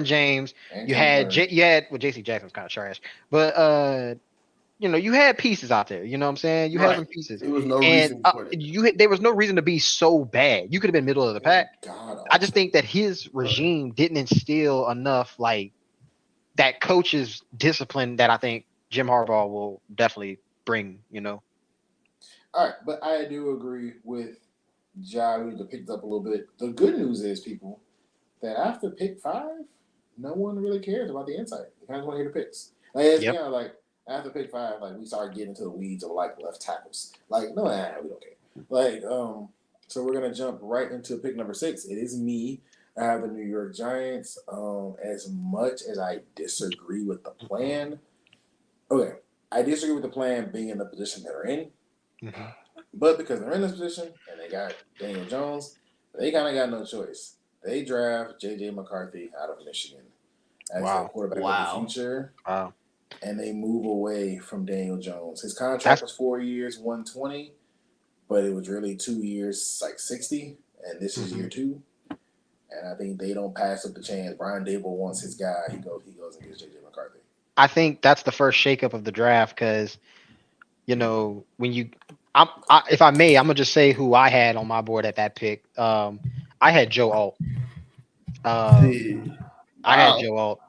James. And you had J.C. Jackson's kind of trash, but you had pieces out there. You know what I'm saying? You had some pieces. There was no reason for it. There was no reason to be so bad. You could have been middle of the pack. God, I just think that his regime didn't instill enough like that coach's discipline that I think Jim Harbaugh will definitely bring. All right, but I do agree with Ja, who picked up a little bit. The good news is, people, that after pick 5, no one really cares about the insight. They kind of want to hear the picks. Like it's kind of like. After pick 5, like we started getting into the weeds of like left tackles. Like, we don't care. Like, so we're gonna jump right into pick number 6. It is me. I have the New York Giants. As much as I disagree with the plan, I disagree with the plan being in the position they're in. Mm-hmm. But because they're in this position and they got Daniel Jones, they kind of got no choice. They draft J.J. McCarthy out of Michigan as their quarterback of the future. Wow. And they move away from Daniel Jones. His contract was 4 years, 120, but it was really 2 years, like 60, and this is year 2. And I think they don't pass up the chance. Brian Dable wants his guy. He goes and gets J.J. McCarthy. I think that's the first shakeup of the draft because, when if I may, I'm gonna just say who I had on my board at that pick. I had Joe Alt. Had Joe Alt.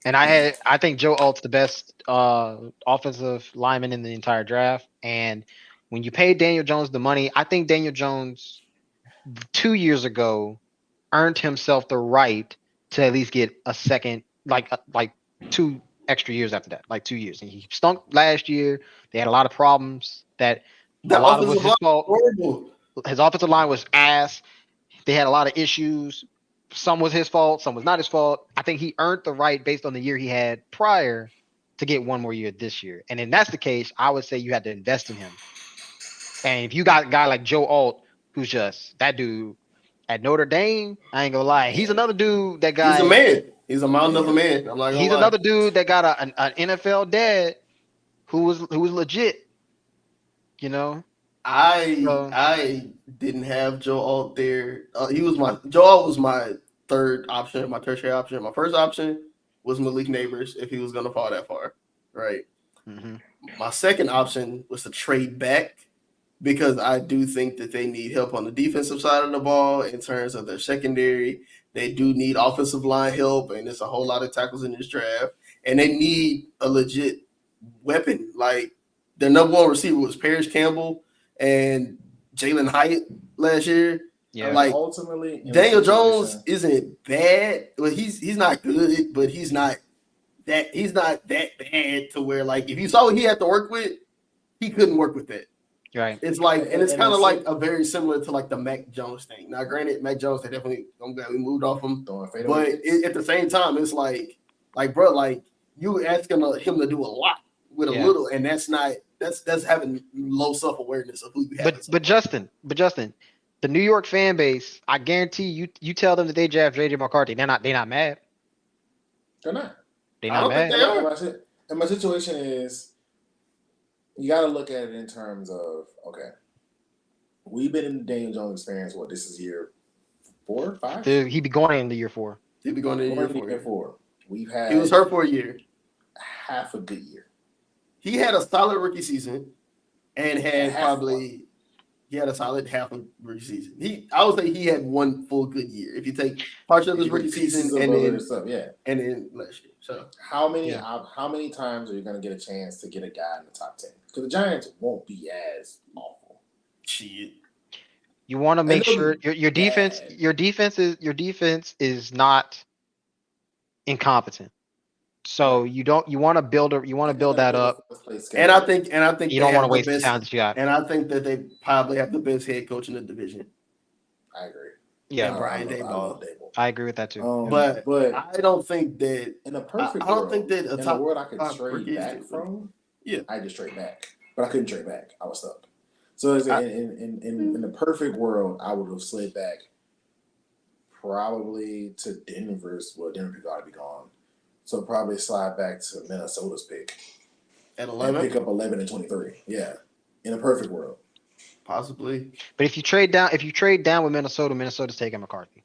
And I think Joe Alt's the best offensive lineman in the entire draft. And when you pay Daniel Jones the money, I think Daniel Jones 2 years ago earned himself the right to at least get a second, like 2 extra years after that, like 2 years. And he stunk last year. They had a lot of problems that a lot of it was his fault. His offensive line was ass. They had a lot of issues. Some was his fault, some was not his fault. I think he earned the right based on the year he had prior to get one more year this year. And if that's the case, I would say you had to invest in him. And if you got a guy like Joe Alt, who's just that dude at Notre Dame, I ain't gonna lie, he's another dude that got. He's a man. He's a mountain of a man. I'm like, he's another dude that got an NFL dad who was legit. I didn't have Joe Alt there. Joe Alt was my third option, my tertiary option. My first option was Malik Neighbors if he was going to fall that far, right? Mm-hmm. My second option was to trade back because I do think that they need help on the defensive side of the ball in terms of their secondary. They do need offensive line help, and there's a whole lot of tackles in this draft. And they need a legit weapon. Like, their number one receiver was Paris Campbell and Jalen Hyatt last year. Yeah, like ultimately, Daniel Jones isn't bad. Well, he's not good, but he's not that bad to where like if you saw what he had to work with, he couldn't work with that. Right. It's like, and it's kind of like a very similar to like the Mac Jones thing. Now, granted, Mac Jones, I'm glad we moved off him, but at the same time, it's like bro, like you asking him to do a lot with a little, and that's having low self-awareness of who you have. But Justin, the New York fan base, I guarantee you tell them that they draft J.J. McCarthy, they're not mad. They're not. They're not mad. They are. And my situation is, you got to look at it in terms of, okay, we've been in the Daniel Jones experience. This is year 4, 5? Dude, he'd be going into year 4. He'd be going into year 4. We've had He was hurt for a year. half a good year. He had a solid rookie season, and had Half probably he had a solid half of rookie season. I would say he had one full good year. If you take parts of his rookie season and then stuff, and then last year. So how many times are you going to get a chance to get a guy in the top 10? Because the Giants won't be as awful. shit. You want to make sure your defense is not incompetent. So you want to build that up. And I think you don't want to waste the talent that you got. And I think that they probably have the best head coach in the division. I agree. Yeah, Brian Daboll. I agree with that too. But I don't think that in a perfect I don't think that in a world I could trade back from. Yeah, I just trade back, but I couldn't trade back. I was stuck. So in the perfect world, I would have slid back probably to Denver's. Well, Denver got to be gone. So probably slide back to Minnesota's pick at 11, and pick up 11 and 23. Yeah, in a perfect world, possibly. But if you trade down with Minnesota, Minnesota's taking McCarthy.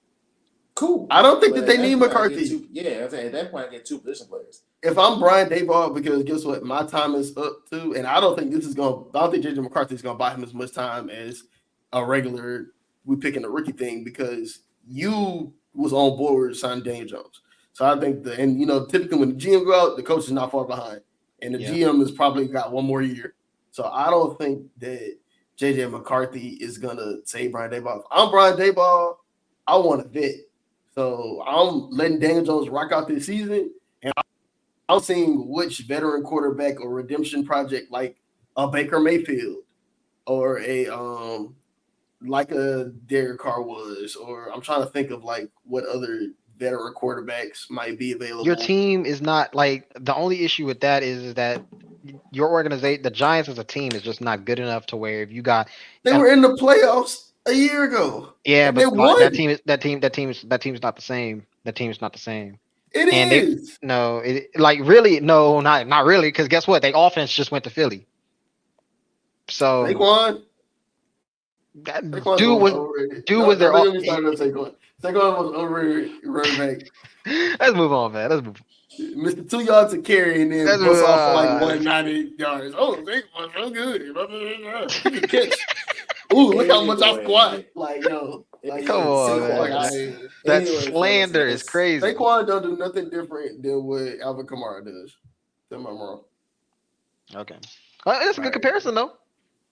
Cool. I don't think that they need McCarthy. At that point, I get two position players. If I'm Brian Daboll, because guess what, my time is up too, and I don't think JJ McCarthy is gonna buy him as much time as a regular. We picking a rookie thing because you was on board with signing Daniel Jones. So I think typically when the GM go out, the coach is not far behind, and the GM has probably got one more year. So I don't think that JJ McCarthy is gonna say Brian Daboll. If I'm Brian Daboll, I want to vet. So I'm letting Daniel Jones rock out this season, and I'm seeing which veteran quarterback or redemption project, like a Baker Mayfield or a like a Derek Carr was, or I'm trying to think of like what other veteran quarterbacks might be available. Your team is not like the only issue with that is that your organization, the Giants as a team, is just not good enough to where if you got they were in the playoffs a year ago. Yeah, but that team is not the same. That team is not the same. It is. No, not really. Because guess what? Their offense just went to Philly. So Saquon was their Saquon. Saquon was overrated running back. Let's move on, man. Let's move. Mr. 2 yards to carry and then bust off for like 190 yards. Oh, Saquon so good. He can catch. Ooh, look how much I squat. Like, yo. Come on, man. That slander is crazy. Saquon don't do nothing different than what Alvin Kamara does. Am I wrong? Okay. Well, that's a good comparison, though.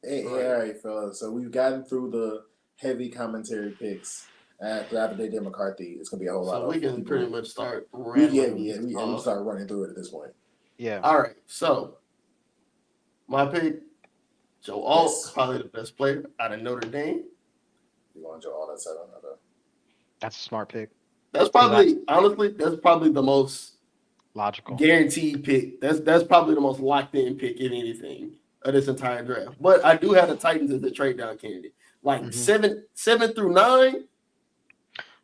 Hey, all right, fellas. So we've gotten through the heavy commentary picks. After they did McCarthy, it's gonna be a whole lot. So we can pretty much start. We start running through it at this point. Yeah. All right. So my pick, Joe Alt, probably the best player out of Notre Dame. You want Joe Alt at 7? Okay. That's a smart pick. That's probably the most logical guaranteed pick. That's probably the most locked in pick in anything of this entire draft. But I do have the Titans as the trade down candidate. Like 7 through 9.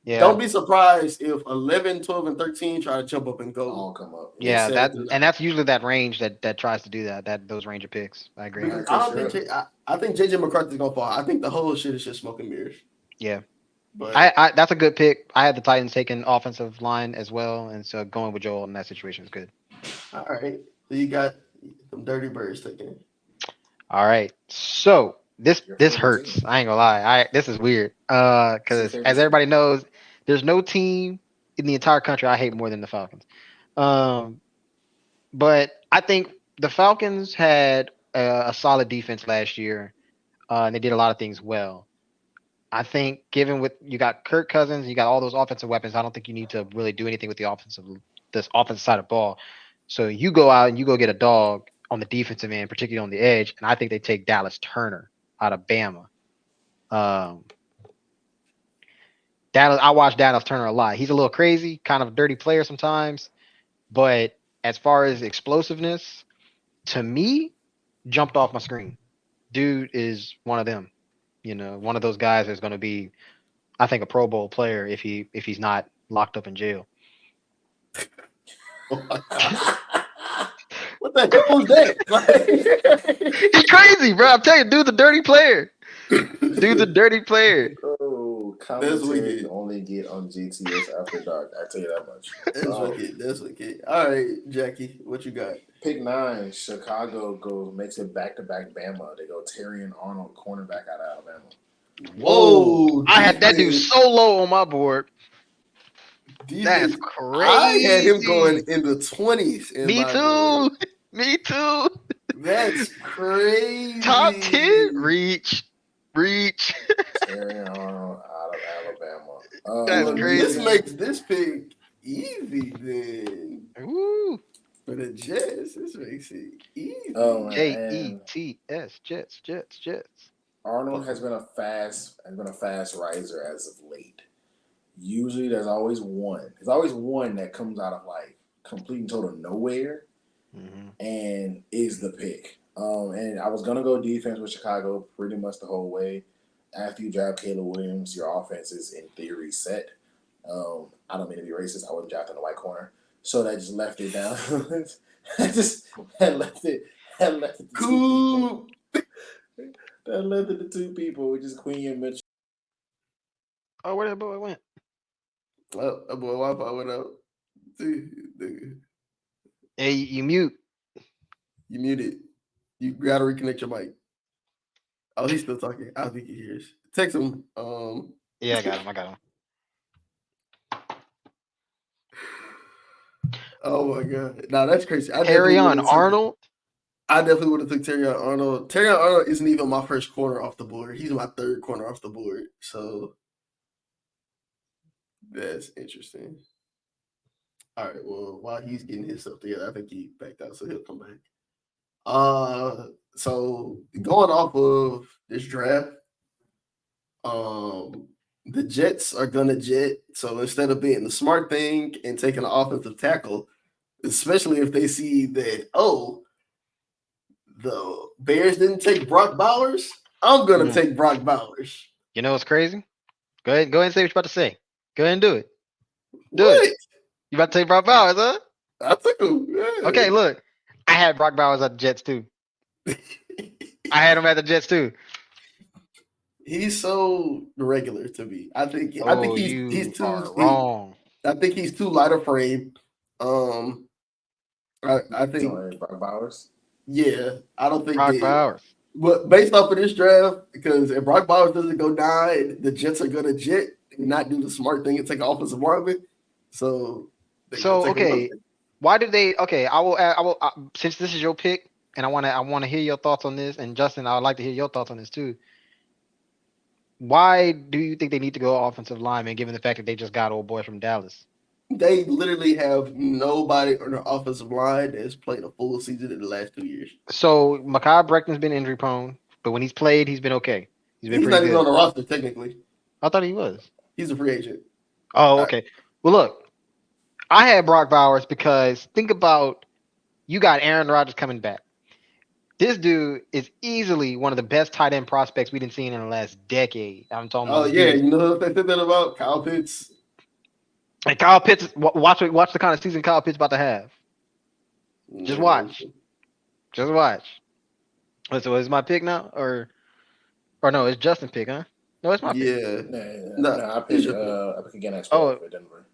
Yeah. Don't be surprised if 11, 12, and 13 try to jump up and go. All come up. Yeah, that's usually that range that tries to do those range of picks. I agree. I think JJ McCarthy's gonna fall. I think the whole shit is just smoke and mirrors. Yeah. But I that's a good pick. I had the Titans taking offensive line as well, and so going with Joel in that situation is good. All right. So you got some dirty birds taking. All right. So this hurts. I ain't gonna lie. This is weird. Because as everybody knows, there's no team in the entire country I hate more than the Falcons. But I think the Falcons had a solid defense last year, and they did a lot of things well. I think given what you got Kirk Cousins, you got all those offensive weapons, I don't think you need to really do anything with this offensive side of the ball. So you go out and you go get a dog on the defensive end, particularly on the edge, and I think they take Dallas Turner out of Bama. I watch Dallas Turner a lot. He's a little crazy, kind of a dirty player sometimes, but as far as explosiveness, to me, jumped off my screen. Dude is one of them. One of those guys that's going to be, I think, a Pro Bowl player if he's not locked up in jail. What the hell was that? He's crazy, bro. I'm telling you, dude's a dirty player. Dude's a dirty player. Oh, commentary wicked. you only get on GTS After Dark. I tell you that much. That's wicked. That's wicked. All right, Jackie, what you got? Pick 9. Chicago makes it back-to-back Bama. They go Terrion Arnold, cornerback out of Alabama. Whoa, I had that dude defense. so low on my board. That's Defense. crazy. I had him going in the 20s in Me my board. too. Me too. That's crazy. Top 10. Reach. Terrion Arnold out of Alabama. That's Well, crazy. this makes this pick easy then. Ooh. For the Jets, this makes it easy. Oh, man. Jets. Jets. Arnold has been a fast riser as of late. Usually there's always one. There's always one that comes out of like complete and total nowhere and is the pick. And I was gonna go defense with Chicago pretty much the whole way. After you draft Caleb Williams, your offense is in theory set. I don't mean to be racist. I wasn't drafting the white corner. So that just left it down. That left it Cool. That led to the 2 people, which is Queen and Mitchell. Oh, where that boy went? Boy, Wi-Fi went out. Hey, you mute. You muted. You gotta reconnect your mic. Oh, he's still talking. I don't think he hears. Text him. Yeah, I got him. Oh my god. Nah, that's crazy. Terrion Arnold. I definitely would have took Terrion Arnold. Terrion Arnold isn't even my first corner off the board. He's my 3rd corner off the board. So that's interesting. All right. Well, while he's getting his stuff together, I think he backed out, so he'll come back. So going off of this draft, the Jets are gonna jet. So instead of being the smart thing and taking an offensive tackle, especially if they see that, the Bears didn't take Brock Bowers, I'm gonna take Brock Bowers. You know what's crazy? Go ahead and say what you're about to say. Go ahead and do it. Do What? it. You about to take Brock Bowers, huh? I took him. Yeah. Okay, look. I had Brock Bowers at the Jets too. I had him at the Jets too. He's so regular to me. I think he's too wrong. I think he's too light of frame. I think Brock Bowers. Yeah, I don't think Brock Bowers. But based off of this draft, because if Brock Bowers doesn't go 9, the Jets are gonna jet and not do the smart thing and take an offensive lineman. So okay, why did they? Okay, I will. Since this is your pick, and I want to hear your thoughts on this, and Justin, I would like to hear your thoughts on this too. Why do you think they need to go offensive lineman, given the fact that they just got old boy from Dallas? They literally have nobody on their offensive line that's played a full season in the last 2 years. So Mekhi Breckton's been injury prone, but when he's played, he's been okay. He's not even on the roster technically. I thought he was. He's a free agent. Oh, okay. Well, look, I had Brock Bowers because think about you got Aaron Rodgers coming back. This dude is easily one of the best tight end prospects we've been seeing in the last decade. I'm talking about. Oh yeah, you know what they said that about Kyle Pitts. And Kyle Pitts, watch the kind of season Kyle Pitts about to have. Just watch. So is my pick now, or no? It's Justin's pick, huh? No, it's my pick. No, I pick again next for Denver.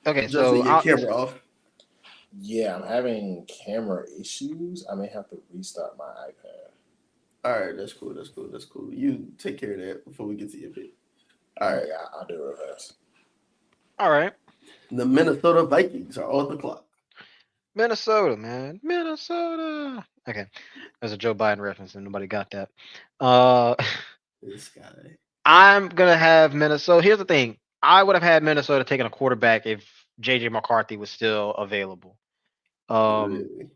Okay, Justin, so your camera off. Yeah, I'm having camera issues. I may have to restart my iPad. All right, that's cool. You take care of that before we get to your pick. All right, I'll do it real fast. All right. The Minnesota Vikings are on the clock. Minnesota, man. Minnesota. Okay. There's a Joe Biden reference and nobody got that. This guy. I'm going to have Minnesota. Here's the thing. I would have had Minnesota taking a quarterback if JJ McCarthy was still available. Really?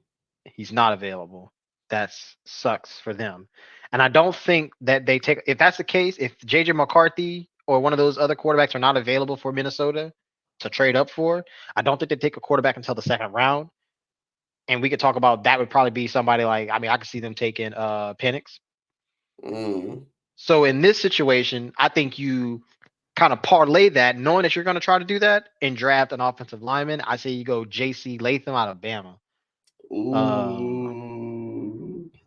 He's not available. That sucks for them. And I don't think that they take, if that's the case, if JJ McCarthy or one of those other quarterbacks are not available for Minnesota to trade up for, I don't think they take a quarterback until the 2nd round. And we could talk about that would probably be somebody like, I could see them taking Penix. So in this situation, I think you kind of parlay that, knowing that you're going to try to do that and draft an offensive lineman. I say you go J.C. Latham out of Bama.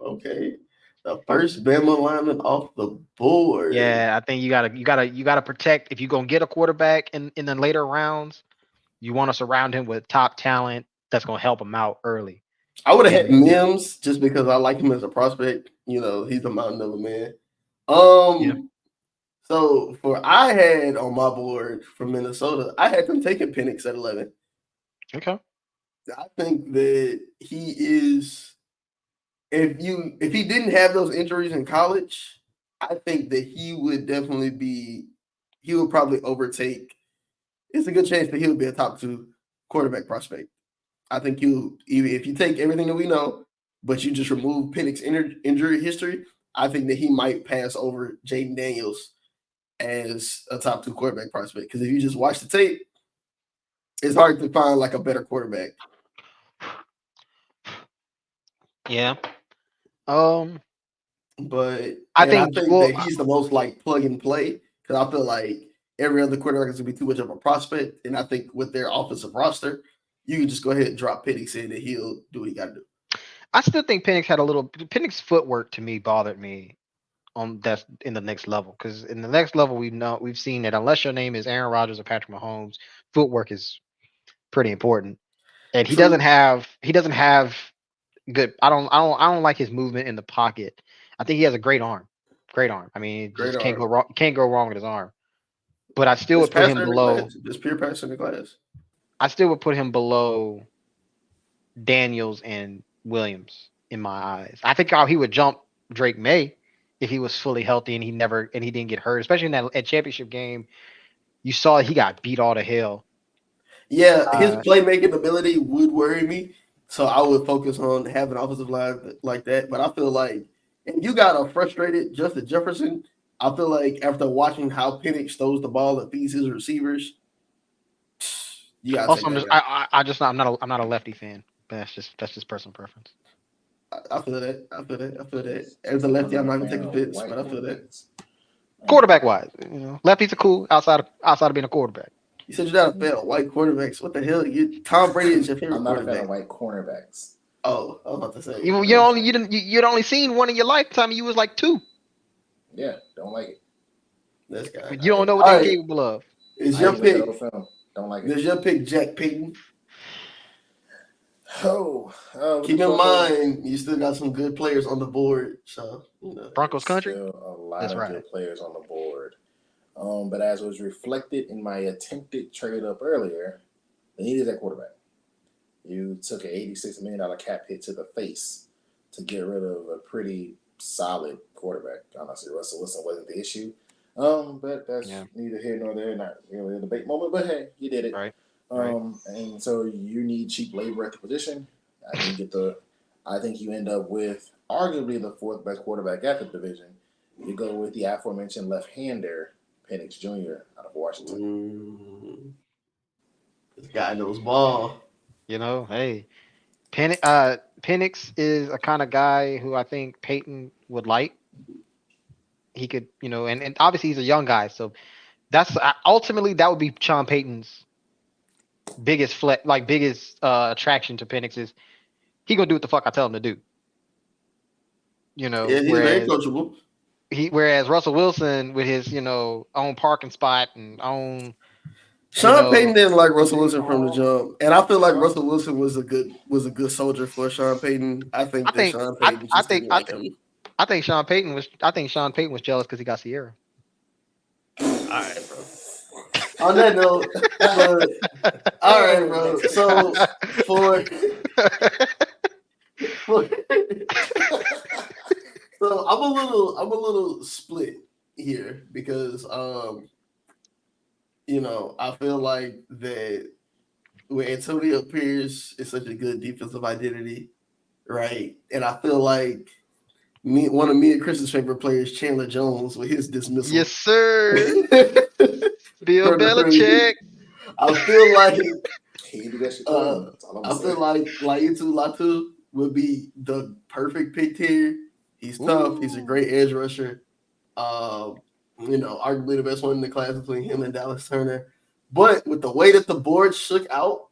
Okay. The first Bama lineman off the board. Yeah, I think you gotta protect. If you're gonna get a quarterback in the later rounds, you want to surround him with top talent that's gonna help him out early. I would have had And Mims just because I like him as a prospect. He's a mountain of a man. Yeah. So I had on my board from Minnesota, I had them taking Penix at 11. Okay. I think that he is. If he didn't have those injuries in college, I think that he would definitely be. He would probably overtake. It's a good chance that he would be a top 2 quarterback prospect. I think if you take everything that we know, but you just remove Penix's injury history, I think that he might pass over Jaden Daniels as a top 2 quarterback prospect. Because if you just watch the tape, it's hard to find like a better quarterback. Yeah. But I think that he's the most like plug and play because I feel like every other quarterback is gonna be too much of a prospect, and I think with their offensive roster, you can just go ahead and drop Penix in, and he'll do what he got to do. I still think Penix's footwork to me bothered me on that's in the next level because in the next level we've seen that unless your name is Aaron Rodgers or Patrick Mahomes, footwork is pretty important, and he doesn't have good. I don't like his movement in the pocket. I think he has a great arm. I mean, can't go wrong. Can't go wrong with his arm. But I still would put him below. Just pure pass in the class. I still would put him below Daniels and Williams in my eyes. I think how he would jump Drake May if he was fully healthy and he didn't get hurt, especially in that championship game. You saw he got beat all to hell. Yeah, his playmaking ability would worry me. So I would focus on having an offensive line like that. But I feel like if you got a frustrated Justin Jefferson, I feel like after watching how Penix throws the ball and feeds his receivers, you got. Also, I'm not a lefty fan. But that's just personal preference. I feel that. As a lefty, I'm not even taking fits, but I feel that. Quarterback wise, lefties are cool outside of being a quarterback. You said you're not a fan of white quarterbacks. What the hell? Tom Brady is your favorite I'm not quarterback. a fan of white cornerbacks. Oh, I was about to say. You'd only seen one in your lifetime. You was like 2. Yeah, don't like it. This guy. You don't know what they're capable of. Is your pick? Don't like it. Is your pick Jack Payton? Keep in mind, you still got some good players on the board. So Broncos country. Still a lot of good players on the board. But as was reflected in my attempted trade up earlier, they needed that quarterback. You took an $86 million cap hit to the face to get rid of a pretty solid quarterback. Honestly, Russell Wilson wasn't the issue. But that's neither here nor there. Not really a debate moment, but hey, you did it. Right. And so you need cheap labor at the position. I think you end up with arguably the 4th best quarterback at the division. You go with the aforementioned left-hander, Penix Jr. out of Washington. This guy knows ball. Hey, Penix is a kind of guy who I think Peyton would like. He could, and obviously he's a young guy, so that's ultimately that would be Sean Payton's biggest attraction to Penix is he gonna do what the fuck I tell him to do. He's very coachable. Whereas Russell Wilson with his own parking spot and own. Sean Payton didn't like Russell Wilson from the jump, and I feel like Russell Wilson was a good soldier for Sean Payton. I think Sean Payton I think Sean Payton was jealous because he got Sierra. All right, bro. On that note, all right, bro. So so I'm a little split here because I feel like that when Antonio Pierce is such a good defensive identity, right? And I feel like one of me and Chris's favorite players, Chandler Jones, with his dismissal. Yes, sir. Bill Belichick. I feel like Laiatu Latu would be the perfect pick here. He's tough. He's a great edge rusher. Arguably the best one in the class between him and Dallas Turner. But with the way that the board shook out,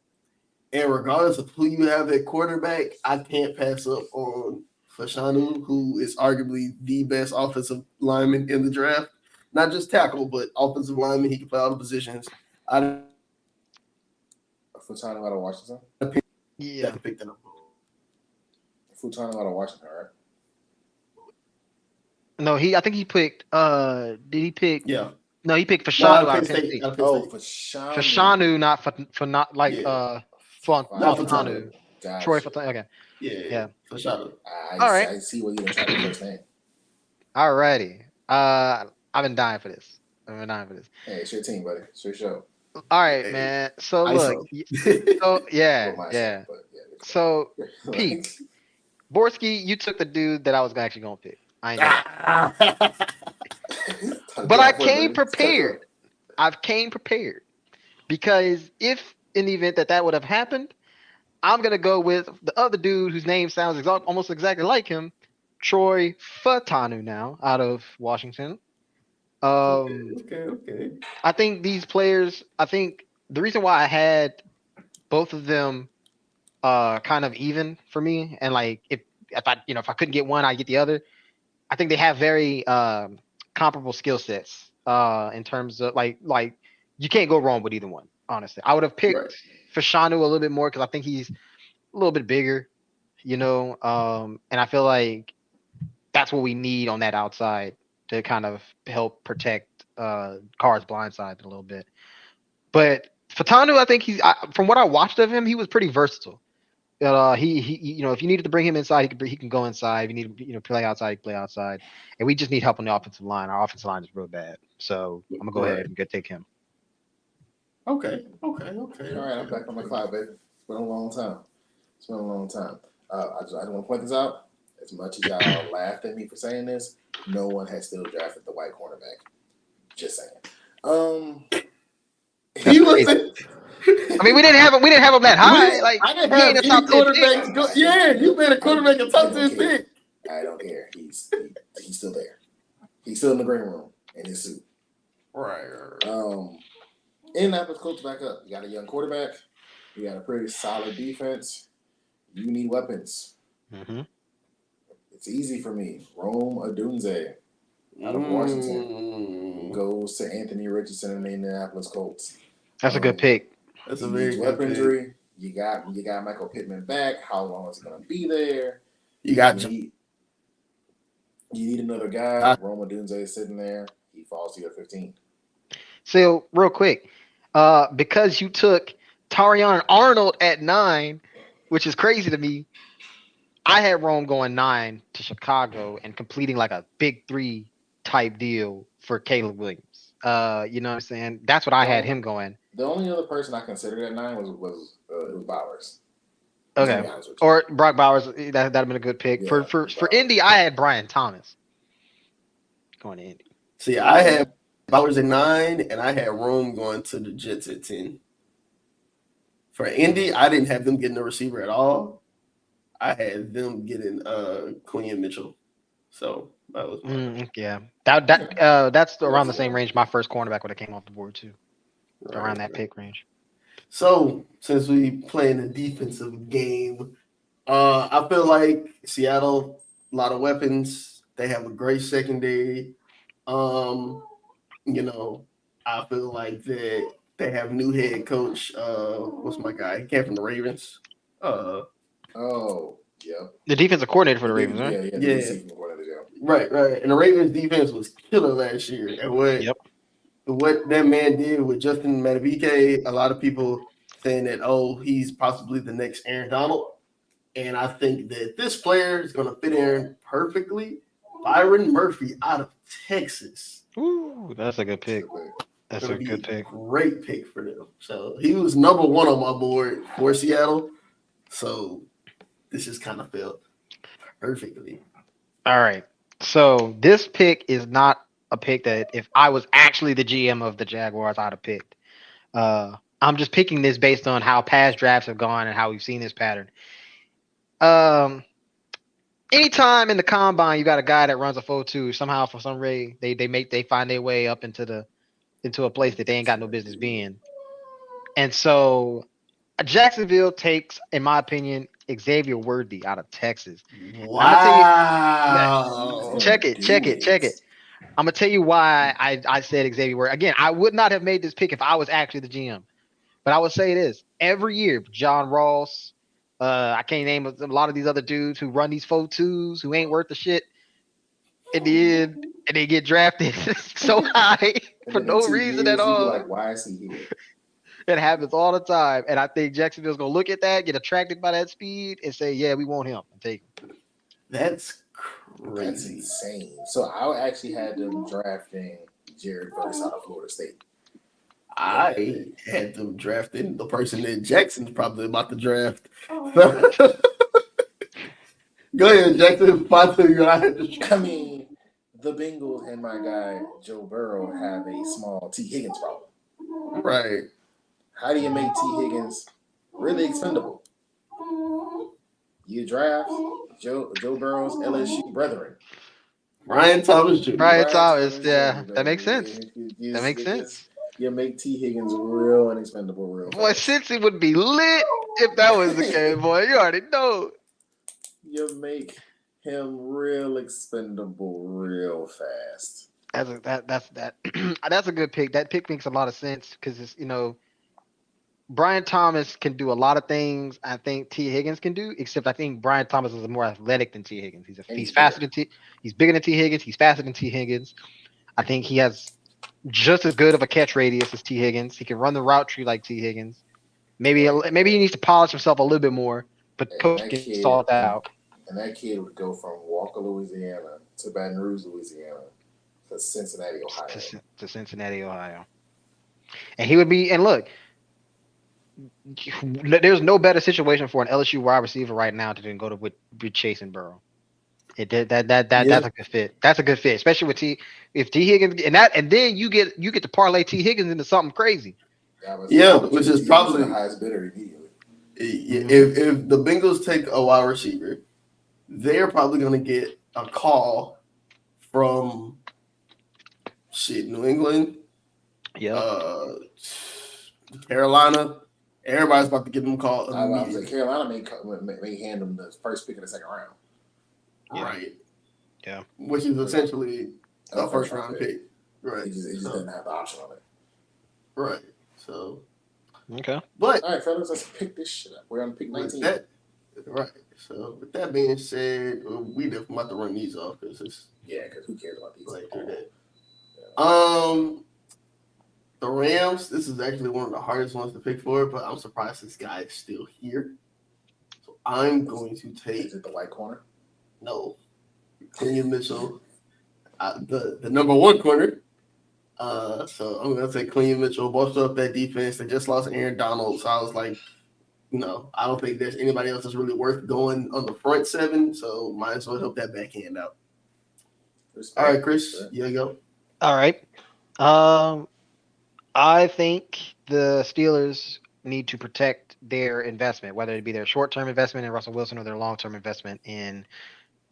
and regardless of who you have at quarterback, I can't pass up on Fashanu, who is arguably the best offensive lineman in the draft. Not just tackle, but offensive lineman. He can play all the positions. I Futano out of Washington. Yeah. can pick that up. Futano out of Washington, right? No, I think he picked. Did he pick? Yeah. No, he picked No, Fashanu out out of of Penn Penn State. State. Out of Penn Oh, State. Fashanu, not for not like Yeah. Not Fantanu. Gotcha. Troy Fantanu. Okay. Yeah. Yeah. Fashanu. All right. I see what you didn't try the first name. Alrighty. I've been dying for this. Hey, it's your team, buddy. It's your show. All right, Hey, man. So ISO. look. So yeah, Well, myself, yeah. but yeah, it's So like- Pete, Borski, you took the dude that I was actually gonna pick. I ain't know. But I came prepared. I've came prepared because if in the event that would have happened, I'm gonna go with the other dude whose name sounds almost exactly like him, Troy Fatanu, now out of Washington. Okay. I think these players. I think the reason why I had both of them kind of even for me, and like if I couldn't get one, I get the other. I think they have very comparable skill sets in terms of like you can't go wrong with either one. Honestly, I would have picked Right. Fashanu a little bit more because I think he's a little bit bigger, and I feel like that's what we need on that outside to kind of help protect Carr's blindside a little bit. But Fatanu, I think from what I watched of him, he was pretty versatile. He if you needed to bring him inside, he can go inside. If you need to, play outside, he can play outside. And we just need help on the offensive line. Our offensive line is real bad. So I'm gonna go ahead and go take him. Okay. All right, I'm back on my cloud, baby. It's been a long time. I just want to point this out. As much as y'all laughed at me for saying this, no one has still drafted the white cornerback. Just saying. He was. I mean, we didn't have him that high. Like I didn't he have ain't a any top 10 pick. quarterbacks go. Yeah, you made a quarterback a top 10 pick. I don't care. He's still there. He's still in the green room in his suit. Right. Indianapolis Colts back up. You got a young quarterback. You got a pretty solid defense. You need weapons. Mm-hmm. It's easy for me. Rome Odunze out of Washington goes to Anthony Richardson and the Indianapolis Colts. That's a good pick. That's a He very needs good weaponry. You got Michael Pittman back. How long is he gonna be there? pick. You need another guy. Rome Odunze is sitting there. He falls to your 15. So real quick, because you took Tarion Arnold at 9, which is crazy to me. I had Rome going 9 to Chicago and completing like a big 3 type deal for Caleb Williams. You know what I'm saying? That's what I had him going. The only other person I considered at 9 was Bowers. Okay. Or Brock Bowers. That'd have been a good pick. Yeah, for Indy, I had Brian Thomas going to Indy. See, I had Bowers at 9, and I had Rome going to the Jets at 10. For Indy, I didn't have them getting a receiver at all. I had them getting Quinn Mitchell. So that was yeah. That's around the same range my first cornerback would have came off the board too. Around that pick range. So since we playing a defensive game, I feel like Seattle, a lot of weapons. They have a great secondary. I feel like that they have new head coach. What's my guy? He came from the Ravens. The defensive coordinator for the Ravens, right? Yeah. Right. And the Ravens defense was killer last year. And what that man did with Justin Madubuike, a lot of people saying that, he's possibly the next Aaron Donald. And I think that this player is going to fit in perfectly. Byron Murphy out of Texas. Ooh, that's a good pick. That's a good pick. Great pick for them. So he was number 1 on my board for Seattle. So this just kind of felt perfectly. All right. So this pick is not a pick that if I was actually the GM of the Jaguars, I'd have picked. I'm just picking this based on how past drafts have gone and how we've seen this pattern. Anytime in the combine you got a guy that runs a 4.2, somehow for some reason they find their way up into a place that they ain't got no business being. And so Jacksonville takes, in my opinion, Xavier Worthy out of Texas. Wow. Check it. I'm gonna tell you why I said Xavier Worthy. Again, I would not have made this pick if I was actually the GM. But I would say this every year, John Ross, I can't name a lot of these other dudes who run these 4-2s who ain't worth the shit in the end, and they get drafted so high for no reason at all. Like, why is he here? It happens all the time. And I think Jacksonville's gonna look at that, get attracted by that speed, and say, yeah, we want him and take him. That's That's crazy. insane. So I actually had them drafting Jared Verse out of Florida State. I had them drafting the person that Jackson's probably about to draft. Go ahead, Jackson. I mean, the Bengals and my guy Joe Burrow have a small T. Higgins problem. Right. How do you make T. Higgins really expendable? You draft Joe Burrow's LSU brethren. Brian Thomas Jr. Brian Thomas, Jr., that baby. makes sense. That makes It sense. You make T. Higgins real and expendable real Boy, fast. Cincy would be lit if that was the case, boy. You already know. You make him real expendable real fast. That's a good pick. That pick makes a lot of sense because it's Brian Thomas can do a lot of things I think T. Higgins can do, except I think Brian Thomas is more athletic than T. Higgins. He's faster than he's bigger than T. Higgins. He's faster than T. Higgins. I think he has just as good of a catch radius as T. Higgins. He can run the route tree like T. Higgins. Maybe he needs to polish himself a little bit more, but coach can sort that out. And that kid would go from Walker, Louisiana to Baton Rouge, Louisiana to Cincinnati, Ohio. To Cincinnati, Ohio. And he would be, and look, there's no better situation for an LSU wide receiver right now than go to with Chase and Burrow. That's a good fit. That's a good fit, especially with T Higgins and then you get to parlay T Higgins into something crazy. Which is probably the highest bidder immediately. If the Bengals take a wide receiver, they're probably going to get a call from New England, Carolina. Everybody's about to give them a call. Carolina may hand them the first pick of the second round. Right. Yeah. Which is essentially a first round pick. Right. It just doesn't have the option on it. Right. So. Okay. But all right, fellas, let's pick this shit up. We're on pick 19. Right. So with that being said, we definitely about to run these off because who cares about these? The Rams. This is actually one of the hardest ones to pick for, but I'm surprised this guy is still here. So I'm going to take. Is it the white corner? No, Quinion Mitchell, the number one corner. So I'm gonna take Quinion Mitchell. Bolster up that defense. They just lost Aaron Donald, so I was like, I don't think there's anybody else that's really worth going on the front seven. So might as well help that back end out. All right, Chris, you go. All right. I think the Steelers need to protect their investment, whether it be their short-term investment in Russell Wilson or their long-term investment in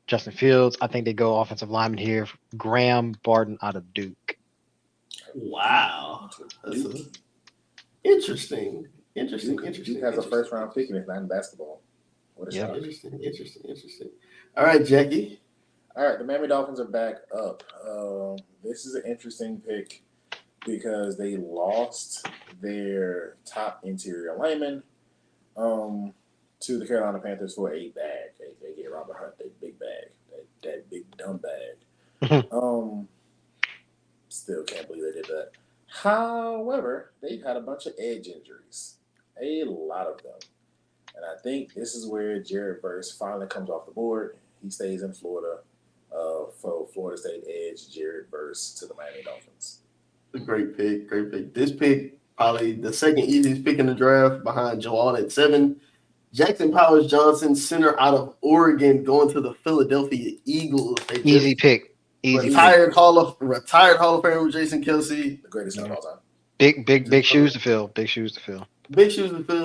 Justin Fields. I think they go offensive lineman here. Graham Barton out of Duke. Wow. Interesting. Duke has a first round pick and it's not in basketball. What a shock. Interesting. All right, Jackie. All right, the Miami Dolphins are back up. This is an interesting pick because they lost their top interior lineman to the Carolina Panthers for a bag. They get Robert Hunt, that big bag, that big dumb bag. Still can't believe they did that. However, they've had a bunch of edge injuries, a lot of them. And I think this is where Jared Verse finally comes off the board. He stays in Florida for Florida State edge, Jared Verse to the Miami Dolphins. A great pick. This pick, probably the second easiest pick in the draft behind Joel at 7. Jackson Powers Johnson, center out of Oregon, going to the Philadelphia Eagles. Easy pick. Retired Hall of Famer Jason Kelce. The greatest of all time. Big shoes to fill. Big shoes to fill,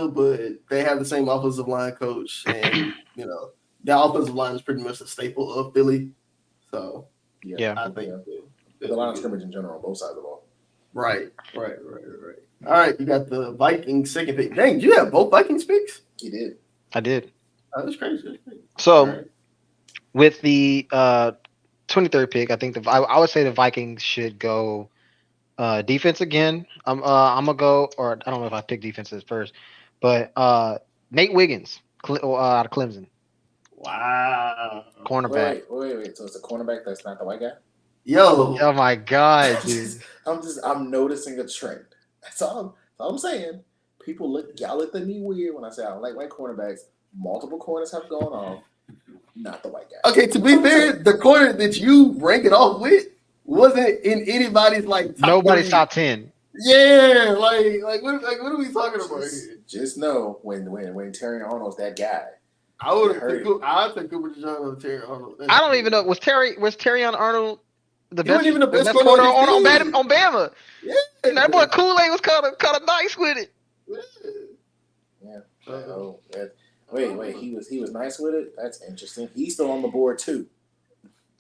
but they have the same offensive line coach, and their offensive line is pretty much a staple of Philly. So I think the line of scrimmage in general on both sides of the ball. Right. All right, you got the Vikings second pick. Dang, you have both Vikings picks? He did. I did. That's crazy. That's crazy. So Right. with the 23rd pick, I think I would say the Vikings should go defense again. I'm gonna go, or I don't know if I picked defenses first, but Nate Wiggins out of Clemson, Wow. cornerback. Wait. So it's a cornerback that's not the white guy. Yo. Oh my god, dude! I'm noticing a trend. That's all I'm saying. Y'all look at me weird when I say I don't like white cornerbacks. Multiple corners have gone off. Not the white guy. Okay, to be fair, the corner that you rank it off with wasn't in anybody's like top Nobody's 3. top 10. Yeah, what are we talking about here? Just know when Terry Arnold's that guy. I would have heard picked Cooper. I think Cooper DeJean over Terry Arnold. I don't even know was Terry Arnold the He best, wasn't even the best corner corner on on his team. Bama? Yeah. And that boy Kool-Aid was kind of nice with it. Yeah. Wait. He was nice with it. That's interesting. He's still on the board too.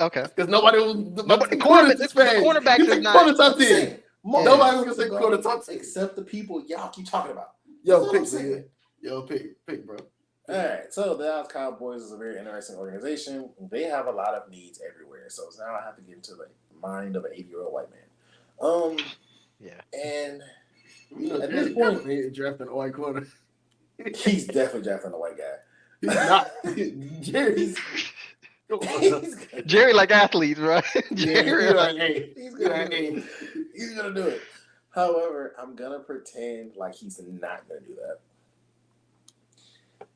Okay. Because nobody was The cornerbacks You is think not. corner top 10. Nobody was gonna say Go corner top 10. except the people y'all keep talking about. Yo, That's what I'm pick, saying. man. Yo, pick, bro. All right, so the Dallas Cowboys is a very interesting organization. They have a lot of needs everywhere. So now I have to get into the mind of an 80-year-old white man. Yeah. And You know, at Jerry this point, definitely ain't drafting a white corner. he's definitely drafting a white guy. He's not. Jerry's. Jerry like athletes, right? Jerry, Jerry, like, hey, He's gonna do it. However, I'm gonna pretend like he's not gonna do that.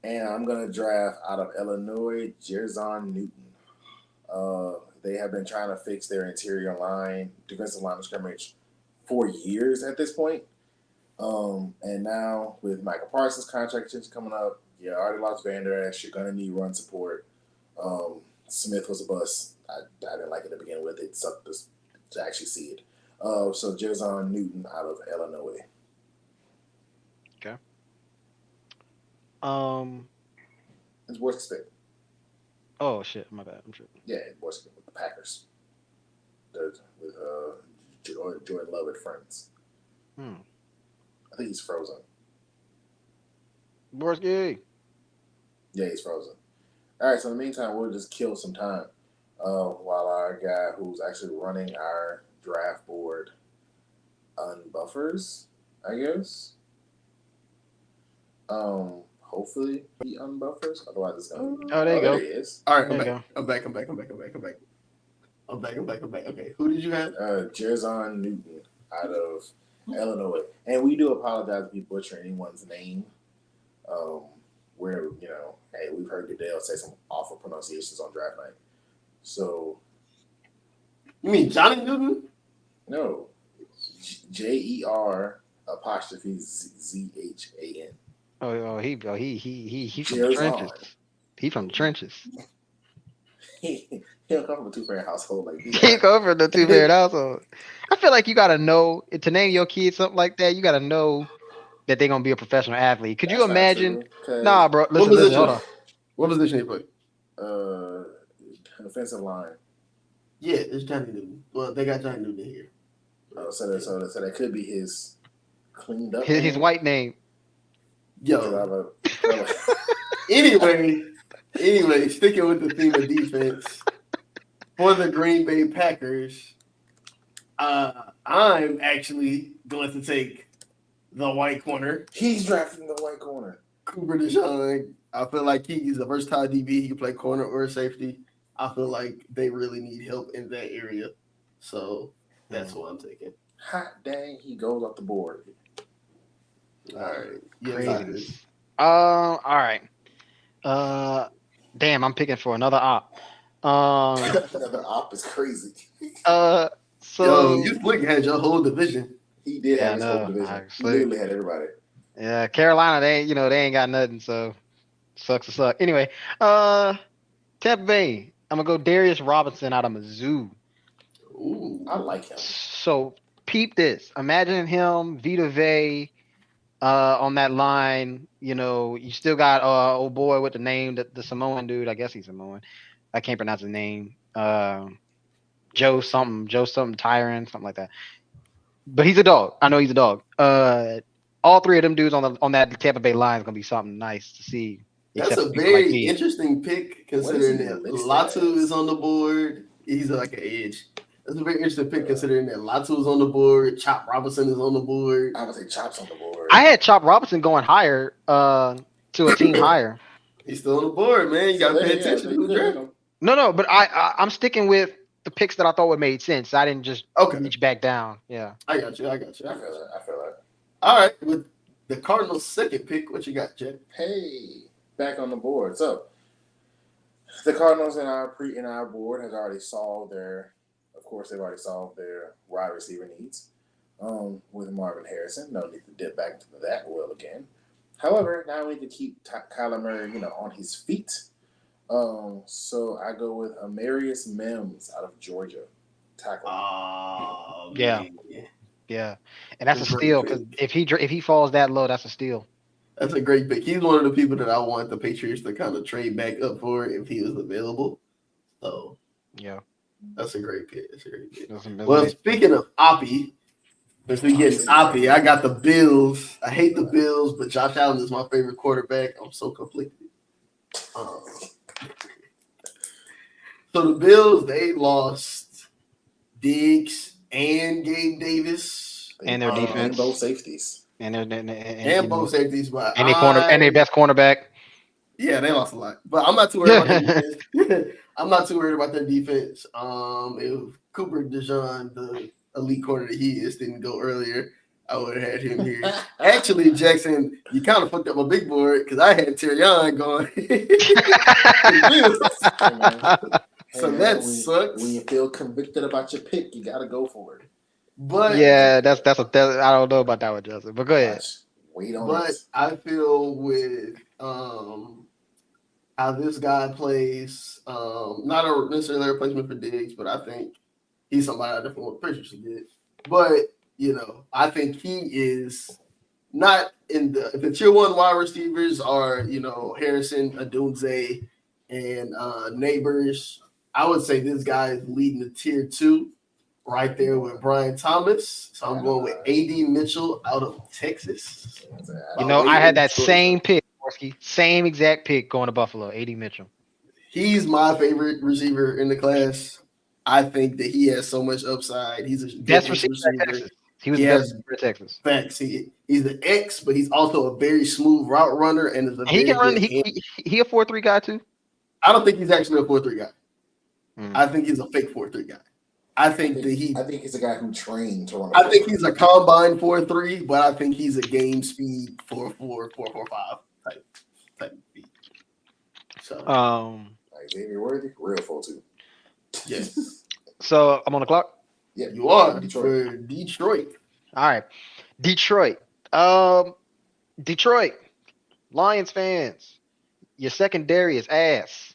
And I'm gonna draft out of Illinois, Jerzon Newton. They have been trying to fix their interior line, defensive line of scrimmage, for years at this point. And now with Michael Parsons' contract extension coming up, you already lost Vander Esch. You're gonna need run support. Smith was a bust. I didn't like it to begin with. It sucked to actually see it. So Jerzon Newton out of Illinois. Okay. It's worth it. Oh shit, my bad. I'm tripping. Yeah, it was with the Packers. With Jordan Love at friends. I think he's frozen. Borski. Yeah, he's frozen. All right, so in the meantime, we'll just kill some time while our guy who's actually running our draft board unbuffers, I guess. Hopefully he unbuffers. Otherwise, it's gonna be. Oh, there you go. There he is. All right, There you I'm back. Okay, who did you have? Jerzon Newton out of Illinois, and we do apologize if we butcher anyone's name. Where hey, we've heard Goodell say some awful pronunciations on draft night. So, You mean Johnny Newton? no, Jer apostrophe ZHAN. He from Jerzon. the trenches. He from the trenches. He don't come from a two-parent household like He ain't over the two-parent household. I feel like you gotta know to name your kid something like that. You gotta know that they're gonna be a professional athlete. Could you imagine? Nah, bro. Listen, hold on. What position he play? Offensive line. Yeah, it's Johnny Newton. Well, they got Johnny Newton here. So that could be his cleaned up. His name. white name. Yo. Anyway, sticking with the theme of defense for the Green Bay Packers, I'm actually going to take the white corner. He's drafting the white corner. Cooper DeJean. I feel like he's a versatile DB. He can play corner or safety. I feel like they really need help in that area. So that's what I'm taking. Hot dang, he goes off the board. All right. Crazy. All right. Damn, I'm picking for another op. Another op is crazy. So Yo, you Slick had your whole division. He did have his I know. whole division. He Slick. literally had everybody. Yeah, Carolina, they ain't got nothing, so sucks to suck. Anyway, Tampa Bay, I'm gonna go Darius Robinson out of Mizzou. Ooh. I like him. So peep this. Imagine him, Vita Vey, on that line. You still got old boy with the name, the Samoan dude. I guess he's Samoan. I can't pronounce his name. Joe something Tyron, something like that. But he's a dog. I know he's a dog. All three of them dudes on that Tampa Bay line is gonna be something nice to see. That's except a for people very like me. interesting pick What is considering he that listed Latu as? is on the board. He's like an edge. That's a very interesting pick considering that Latu is on the board. Chop Robinson is on the board. I would say Chop's on the board. I had Chop Robinson going higher, to a team higher. He's still on the board, man. You So gotta pay there, yeah, attention so to you the could draft. get him. No, but I'm sticking with the picks that I thought would made sense. I didn't just Okay. reach back down. Yeah. I got you. I feel that. All right. With the Cardinals' second pick, what you got, Jack? Hey, back on the board. So the Cardinals in our board has already solved their, of course, they've already solved their wide receiver needs. With Marvin Harrison, no need to dip back into that well again. However, now we need to keep Kyler Murray, on his feet. So I go with Amarius Mims out of Georgia, tackle. Oh, Yeah. man. Yeah. And that's a That's a steal great because if he falls that low, that's a steal. That's a great pick. He's one of the people that I want the Patriots to kind of trade back up for if he was available. So Yeah. that's a great pick. That's Well, speaking of Oppie, if we get Oppie, I got the Bills. I hate the Bills, but Josh Allen is my favorite quarterback. I'm so conflicted. So the Bills, they lost Diggs and Gabe Davis. And their defense. And both safeties. And both safeties, but their best cornerback. Yeah, they lost a lot, but I'm not too worried about their defense. I'm not too worried about their defense. If Cooper DeJean, the elite corner that he is, didn't go earlier, I would have had him here. Actually, Jackson, you kind of fucked up my big board because I had Terrion going. So that sucks. When you feel convicted about your pick, you gotta go for it. But yeah, that's I don't know about that one, Justin. But go ahead. Wait on But it. I feel with how this guy plays, not necessarily a replacement for Diggs, but I think he's somebody I definitely want Patriots to get. But I think he is not in the tier one wide receivers are Harrison, Adunze, and Neighbors. I would say this guy is leading the tier two, right there with Brian Thomas. So I'm going with A.D. Mitchell out of Texas. I had that same pick, same exact pick going to Buffalo, A.D. Mitchell. He's my favorite receiver in the class. I think that he has so much upside. He's a best receiver in Texas. He was the best receiver in Texas. Facts. He's the X, but he's also a very smooth route runner and is a he can run. He a 4-3 guy too. I don't think he's actually a 4-3 guy. I think he's a fake 4-3 guy. I think he's a guy who trained to run. I think he's a combine 4-3, but I think he's a game speed 4-4, 4-4-5 type beat. So Xavier Worthy, real 4-2. Yes. So I'm on the clock. Yeah, you are for Detroit. All right, Detroit. Detroit Lions fans, your secondary is ass.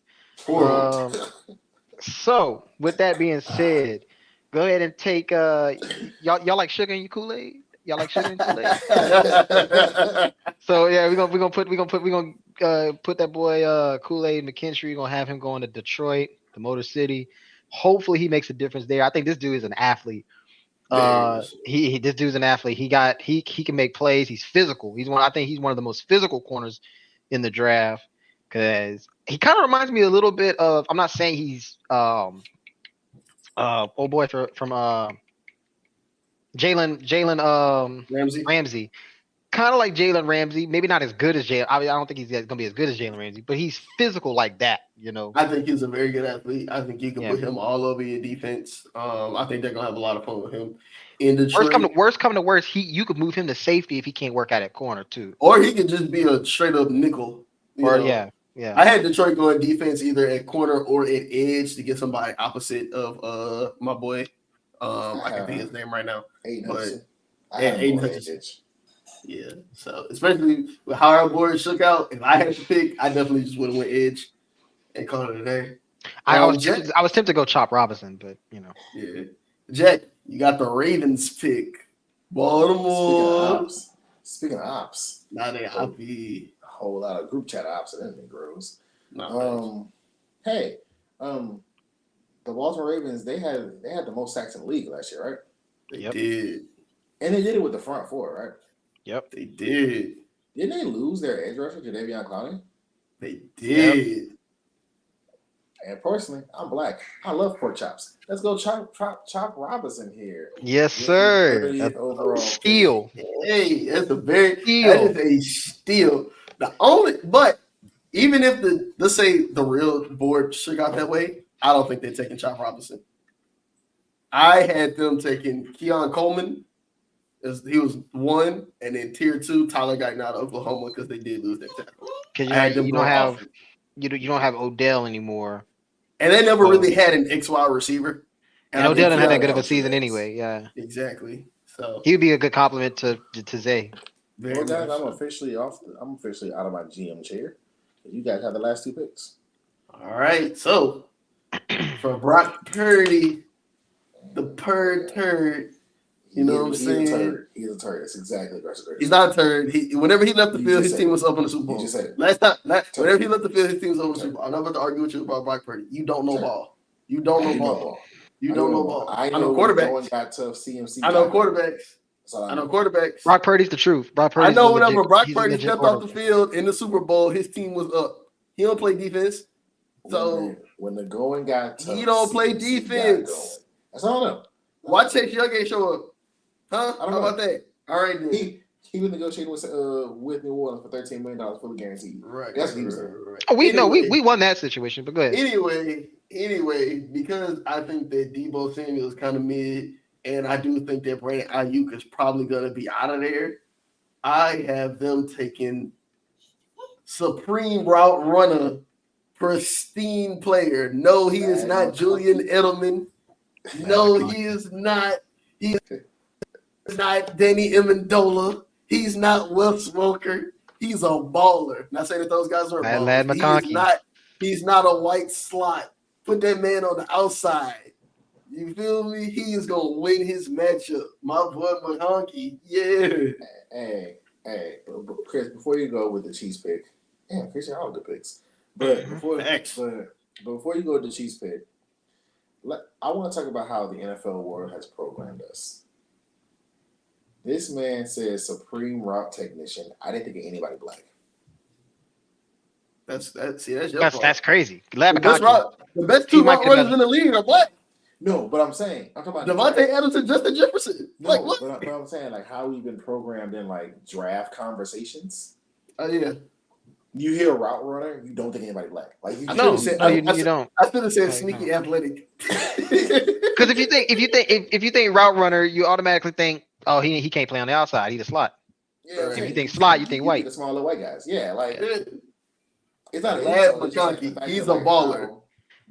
So with that being said, go ahead and take y'all like sugar in your Kool-Aid? Y'all like sugar in Kool-Aid? So yeah, we're gonna put that boy Kool-Aid McKinstry. We're gonna have him going to Detroit, the Motor City. Hopefully he makes a difference there. I think this dude is an athlete. This dude's an athlete. He can make plays. He's physical. I think he's one of the most physical corners in the draft because he kind of reminds me a little bit of. I'm not saying he's from Jalen Ramsey. Kind of like Jalen Ramsey, maybe not as good as Jalen. I don't think he's going to be as good as Jalen Ramsey, but he's physical like that, I think he's a very good athlete. I think you can put him all over your defense. I think they're going to have a lot of fun with him. In Detroit, worst come to worst, you could move him to safety if he can't work out at corner too. Or he could just be a straight up nickel. Yeah. I had Detroit going defense either at corner or at edge to get somebody opposite of my boy. I can't think of his name right now. Aiden Hutchinson. Yeah, so especially with how our board shook out, if I had to pick, I definitely just would have went edge and called it a day. I was tempted to go Chop Robinson, but Yeah, Jack, you got the Ravens pick. Baltimore. Speaking of ops, now they happy. A whole lot of group chat ops and Negroes. The Baltimore Ravens, they had the most sacks in the league last year, right? They did, and they did it with the front four, right? Yep, they did. Didn't they lose their edge rusher, Jadeveon Clowney? They did. And personally, I'm black. I love pork chops. Let's go chop Robinson here. Yes, With the sir. 30th overall Steal. pick. Hey, that Steal. is a steal. But even if let's say the real board shook out that way, I don't think they're taking Chop Robinson. I had them taking Keon Coleman, as he was 1, and then tier 2, Tyler Guyton out of Oklahoma because they did lose their tackle. Because you don't have Odell anymore. And they never really had an XY receiver. And Odell didn't have that good of a season anyway. Yeah, exactly. So he would be a good compliment to Zay. Well, guys, I'm officially out of my GM chair. You guys have the last 2 picks. All right. So for Brock Purdy, the turd. You know what I'm saying? He's a turd. That's exactly what He's not a turd. Whenever he left the field, his team was up in the Super Bowl. You just said it. Whenever he left the field, his team was up in the Super Bowl. I'm not about to argue with you about Brock Purdy. You don't know ball. You don't know ball. You don't know ball. I know quarterbacks. Got tough CMC. I know quarterbacks. I know quarterbacks. Brock Purdy's the truth. I know whenever Brock Purdy stepped off the field in the Super Bowl, his team was up. He don't play defense. So when the going got tough, he don't play defense. That's all I know. Why Chase Young ain't show up? Huh? How about that? All right, then. He was negotiating with New Orleans for $13 million fully guaranteed. Right. That's what he was saying. Right. Oh, we won that situation, but go ahead. Anyway, because I think that Deebo Samuel is kind of mid, and I do think that Brandon Ayuk is probably going to be out of there, I have them taking supreme route runner, pristine player. No, he is not Julian Edelman. No, he is not. He is not Danny Amendola. He's not Wes Welker. He's a baller. Not saying that those guys are ballers. He's not a white slot. Put that man on the outside. You feel me? He is gonna win his matchup. My boy McConkey. Yeah. Hey, Chris, before you go with the Chiefs pick, Chris, you're all good picks. But before you go with the Chiefs pick, I want to talk about how the NFL world has programmed us. This man says supreme route technician. I didn't think of anybody black. That's your fault. That's crazy. The best 2 route runners in the league are black. No, but I'm talking about Devontae Adams and Justin Jefferson. What? But I'm saying how we've been programmed in draft conversations. Oh yeah. You hear a route runner, you don't think anybody black. You don't. I should have said sneaky athletic. Because if you think route runner, you automatically think, oh, he can't play on the outside. He's a slot. Yeah, if you think slot, you think white. The smaller white guys. Yeah, it's not Lad McConkey. He's a baller.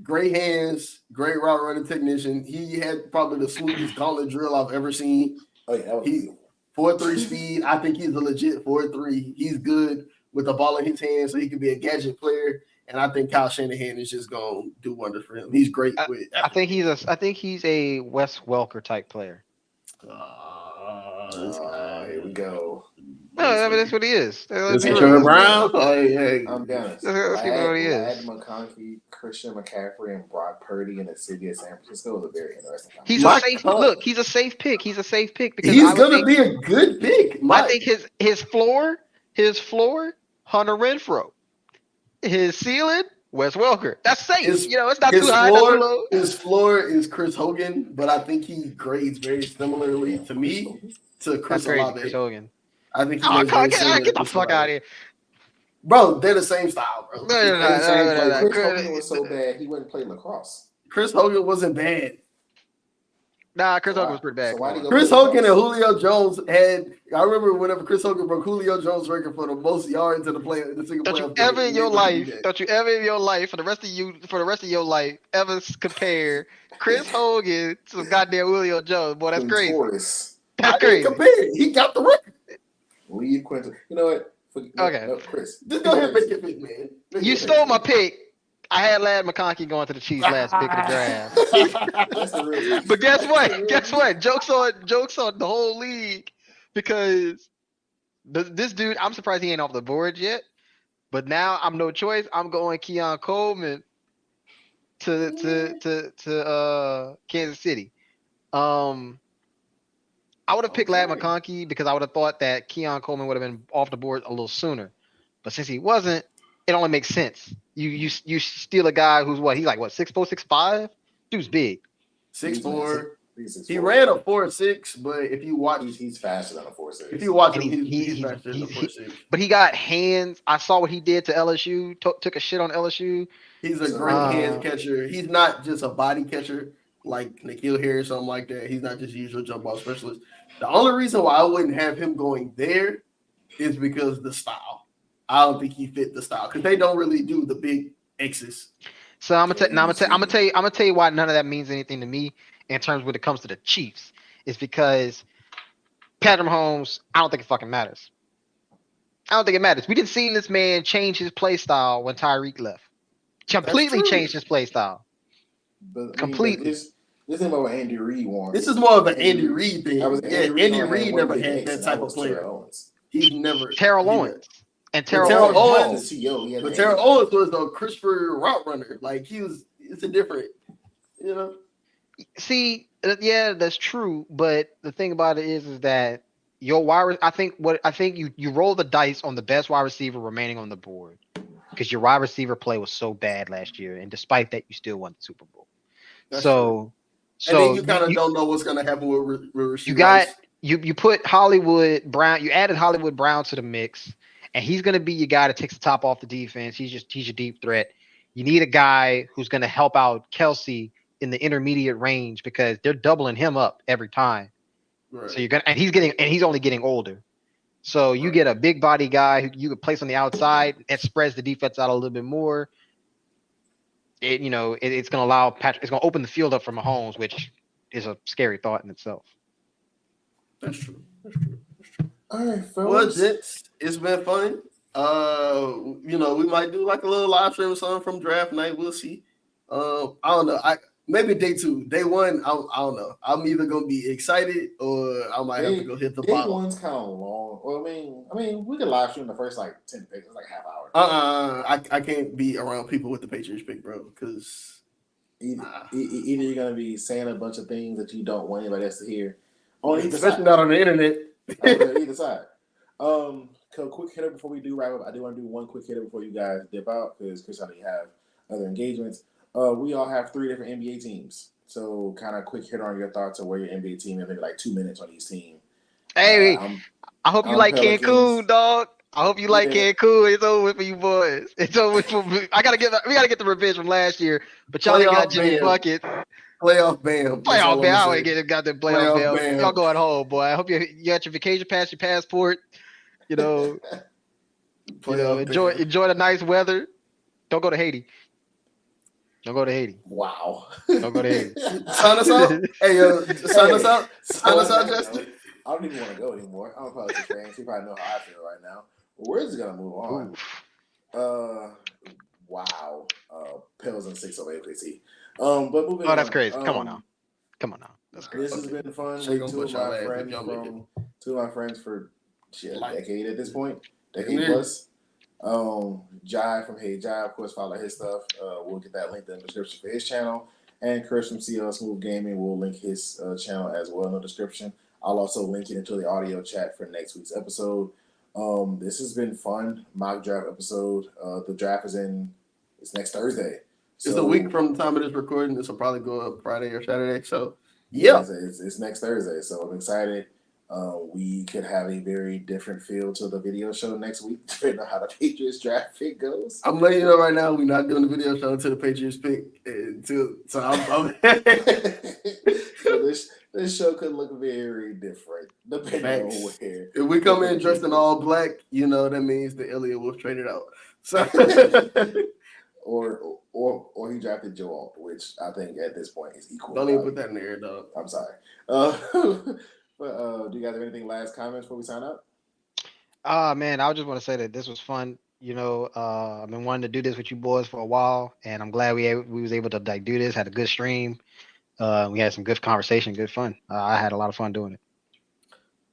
Great hands, great route running technician. He had probably the smoothest gauntlet drill I've ever seen. Oh yeah, that was he 4.3 speed. I think he's a legit 4.3. He's good with the ball in his hands, so he can be a gadget player. And I think Kyle Shanahan is just gonna do wonders for him. He's great with. I think he's a Wes Welker type player. Here we go. No, I mean that's what he is. Trevor Brown. I'm done. That's what he is. Lad McConkey, Christian McCaffrey, and Brock Purdy in the city of San Francisco is a very interesting. He's a safe pick. He's a safe pick because he's gonna be a good pick. I think his floor, Hunter Renfrow. His ceiling, Wes Welker. That's safe. It's not too high, not too low. His floor is Chris Hogan, but I think he grades very similarly to me to Chris Olave. Chris Hogan. I think get the fuck out of here. Bro, they're the same style, bro. No. Chris Hogan was so bad he wouldn't play lacrosse. Chris Hogan wasn't bad. Nah, Chris Hogan was pretty bad. Chris Hogan and Julio Jones had. I remember whenever Chris Hogan broke Julio Jones' record for the most yards in the single playoff. Don't you ever in your life for the rest of your life ever compare Chris Hogan to goddamn Julio Jones? Boy, that's crazy. That's crazy. Compare. He got the record. Leave Quentin. You know what? Okay, Chris. Just go ahead and make your pick, man. You stole my pick. I had Lad McConkey going to the Chiefs last pick of the draft. But guess what? Jokes on the whole league because this dude, I'm surprised he ain't off the board yet. But now I'm no choice. I'm going Keon Coleman to Kansas City. I would have picked Lad McConkey because I would have thought that Keon Coleman would have been off the board a little sooner. But since he wasn't, it only makes sense. You steal a guy who's what? He's like what 6'4", 6'5"? Dude's big. 6'4". He's He 6'4". ran a 4.6, but if you watch, he's faster than a 4.6. if you watch And him, he's faster than a 4.6. But he got hands. I saw what he did to LSU. Took a shit on LSU. He's a great hands catcher. He's not just a body catcher like N'Keal Harris, something like that. He's not just a usual jump ball specialist. The only reason why I wouldn't have him going there is because the style. I don't think he fit the style because they don't really do the big X's. So I'm gonna tell you why none of that means anything to me in terms when it comes to the Chiefs. Is because Patrick Mahomes, I don't think it fucking matters. I don't think it matters. We didn't see this man change his play style when Tyreek left. Completely changed his play style. But completely. This thing about what Andy Reid wants. This is more of an Andy Reid thing. Andy Reid never had that type of player. He's never Terrell Owens. And Terrell Owens. But Terrell Owens was a crisper route runner. Like it's a different, you know. See, yeah, that's true. But the thing about it is that your I think you roll the dice on the best wide receiver remaining on the board because your wide receiver play was so bad last year, and despite that, you still won the Super Bowl. That's true. And then you kind of don't know what's going to happen with receivers. You put Hollywood Brown. You added Hollywood Brown to the mix, and he's going to be your guy that takes the top off the defense. He's your deep threat. You need a guy who's going to help out Kelsey in the intermediate range because they're doubling him up every time. Right. So he's only getting older. So you get a big body guy who you could place on the outside and spreads the defense out a little bit more. It's going to allow Patrick. It's going to open the field up for Mahomes, which is a scary thought in itself. That's true. All right, fellas. Well, gents, it's been fun. We might do like a little live stream or something from draft night. We'll see. I don't know. Maybe day 2. Day 1, I don't know. I'm either gonna be excited or I might have to go hit the bottom. Day 1's kind of long. Well, I mean, we could live stream the first 10 picks. It's like half hour. I can't be around people with the Patriots pick, bro. Because either you're gonna be saying a bunch of things that you don't want anybody else to hear, especially not on the internet. On either side. Quick hitter before we do wrap up. I do want to do one quick hitter before you guys dip out because Chris, I know you have other engagements. We all have 3 different NBA teams. So kind of quick hit on your thoughts of where your NBA team is, maybe like 2 minutes on each team. Hey, I hope you like Pelicans. Cancun, dog. I hope you like Cancun. It's over for you boys. It's over for me. We gotta get the revenge from last year, but y'all ain't got Jimmy Bucket. Playoff Bam. I ain't getting got the playoff Bam. Y'all going home, boy. I hope you got your vacation pass, your passport. Enjoy the nice weather. Don't go to Haiti. Wow. Don't go to Haiti. Sign us out. Hey, sign us out. Sign us out, Justin. I don't even want to go anymore. I'm a Pelicans fan. You probably know how I feel right now. But we're just gonna move on. Wow. Pels and 6 over APC. But moving on. Oh, that's crazy. Come on now. That's crazy. This has been fun. Two of my friends for a decade at this point. Decade plus. Jai from Hey Jai, of course, follow his stuff. We'll get that linked in the description for his channel. And Chris from CL Smooth Gaming will link his channel as well in the description. I'll also link it into the audio chat for next week's episode. This has been fun. Mock draft episode. The draft it's next Thursday. It's a week from the time of this recording. This will probably go up Friday or Saturday. So yeah, it's next Thursday. So I'm excited. We could have a very different feel to the video show next week, depending on how the Patriots draft pick goes. I'm letting you know right now, we're not doing the video show until the Patriots pick. So this show could look very different depending on where. If we come in dressed in all black, that means the Elliott Wolf traded out. So, or he drafted Joe Alt, which I think at this point is equal. Don't even put that in the air, dog. I'm sorry. But do you guys have anything last comments before we sign up? Man, I just want to say that this was fun. I've been wanting to do this with you boys for a while, and I'm glad we was able to do this. Had a good stream. We had some good conversation, good fun. I had a lot of fun doing it.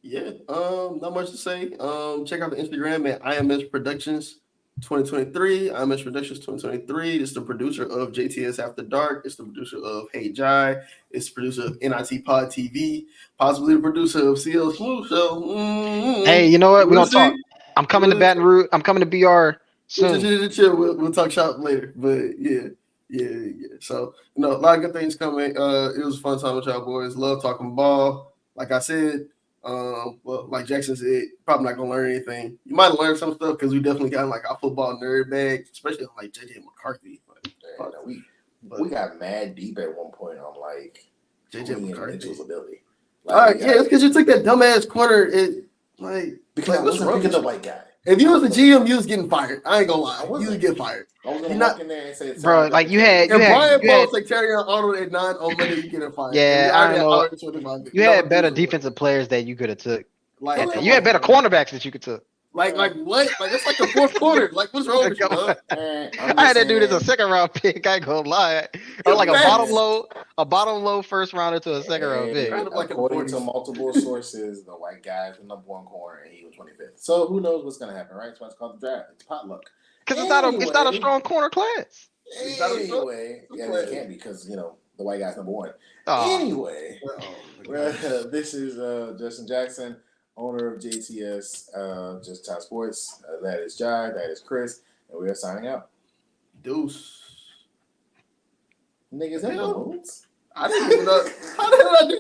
Yeah, not much to say. Check out the Instagram at IMS Productions 2023. IMS Productions 2023. It's the producer of JTS After Dark. It's the producer of Hey Jai. It's the producer of NIT Pod TV. Possibly the producer of CL Smooth Show. Hey, you know what? We're gonna talk. I'm coming to Baton Rouge. I'm coming to BR Soon. Chill. We'll talk shop later. But yeah. So a lot of good things coming. It was a fun time with y'all boys. Love talking ball. Like I said, well, like Jackson said, probably not gonna learn anything. You might have learned some stuff because we definitely got like our football nerd bag, especially on like JJ McCarthy. But we got mad deep at one point on like JJ McCarthy. Mitchell's ability. Like, all right, yeah, it's because you took that dumbass corner. Because I wasn't picking the white guy. If you was the GM, you was getting fired. I ain't gonna lie. You would get fired. I was gonna walk in there and say, bro, like you had Brian Post like Terrion Arnold at 9 on Monday, you getting fired. Yeah, I know. You had better defensive players that you could have took. Like you had better cornerbacks that you could took. Like what? Like it's like the fourth quarter. Like what's wrong with you, bro? I had that dude as a second round pick. I ain't gonna lie. Or like a bottom low first rounder to a second round pick. According to multiple sources, the white guy is the number one corner and he was 25th. So who knows what's gonna happen, right? That's why it's called the draft. It's potluck. Because it's not a strong corner class. Anyway, it can't be because the white guy's number one. Oh. Anyway, this is Justin Jackson, owner of JTS, Just Top Sports. That is Jai, that is Chris, and we are signing out. Deuce. Niggas, have balloons. I didn't even know. How the hell I do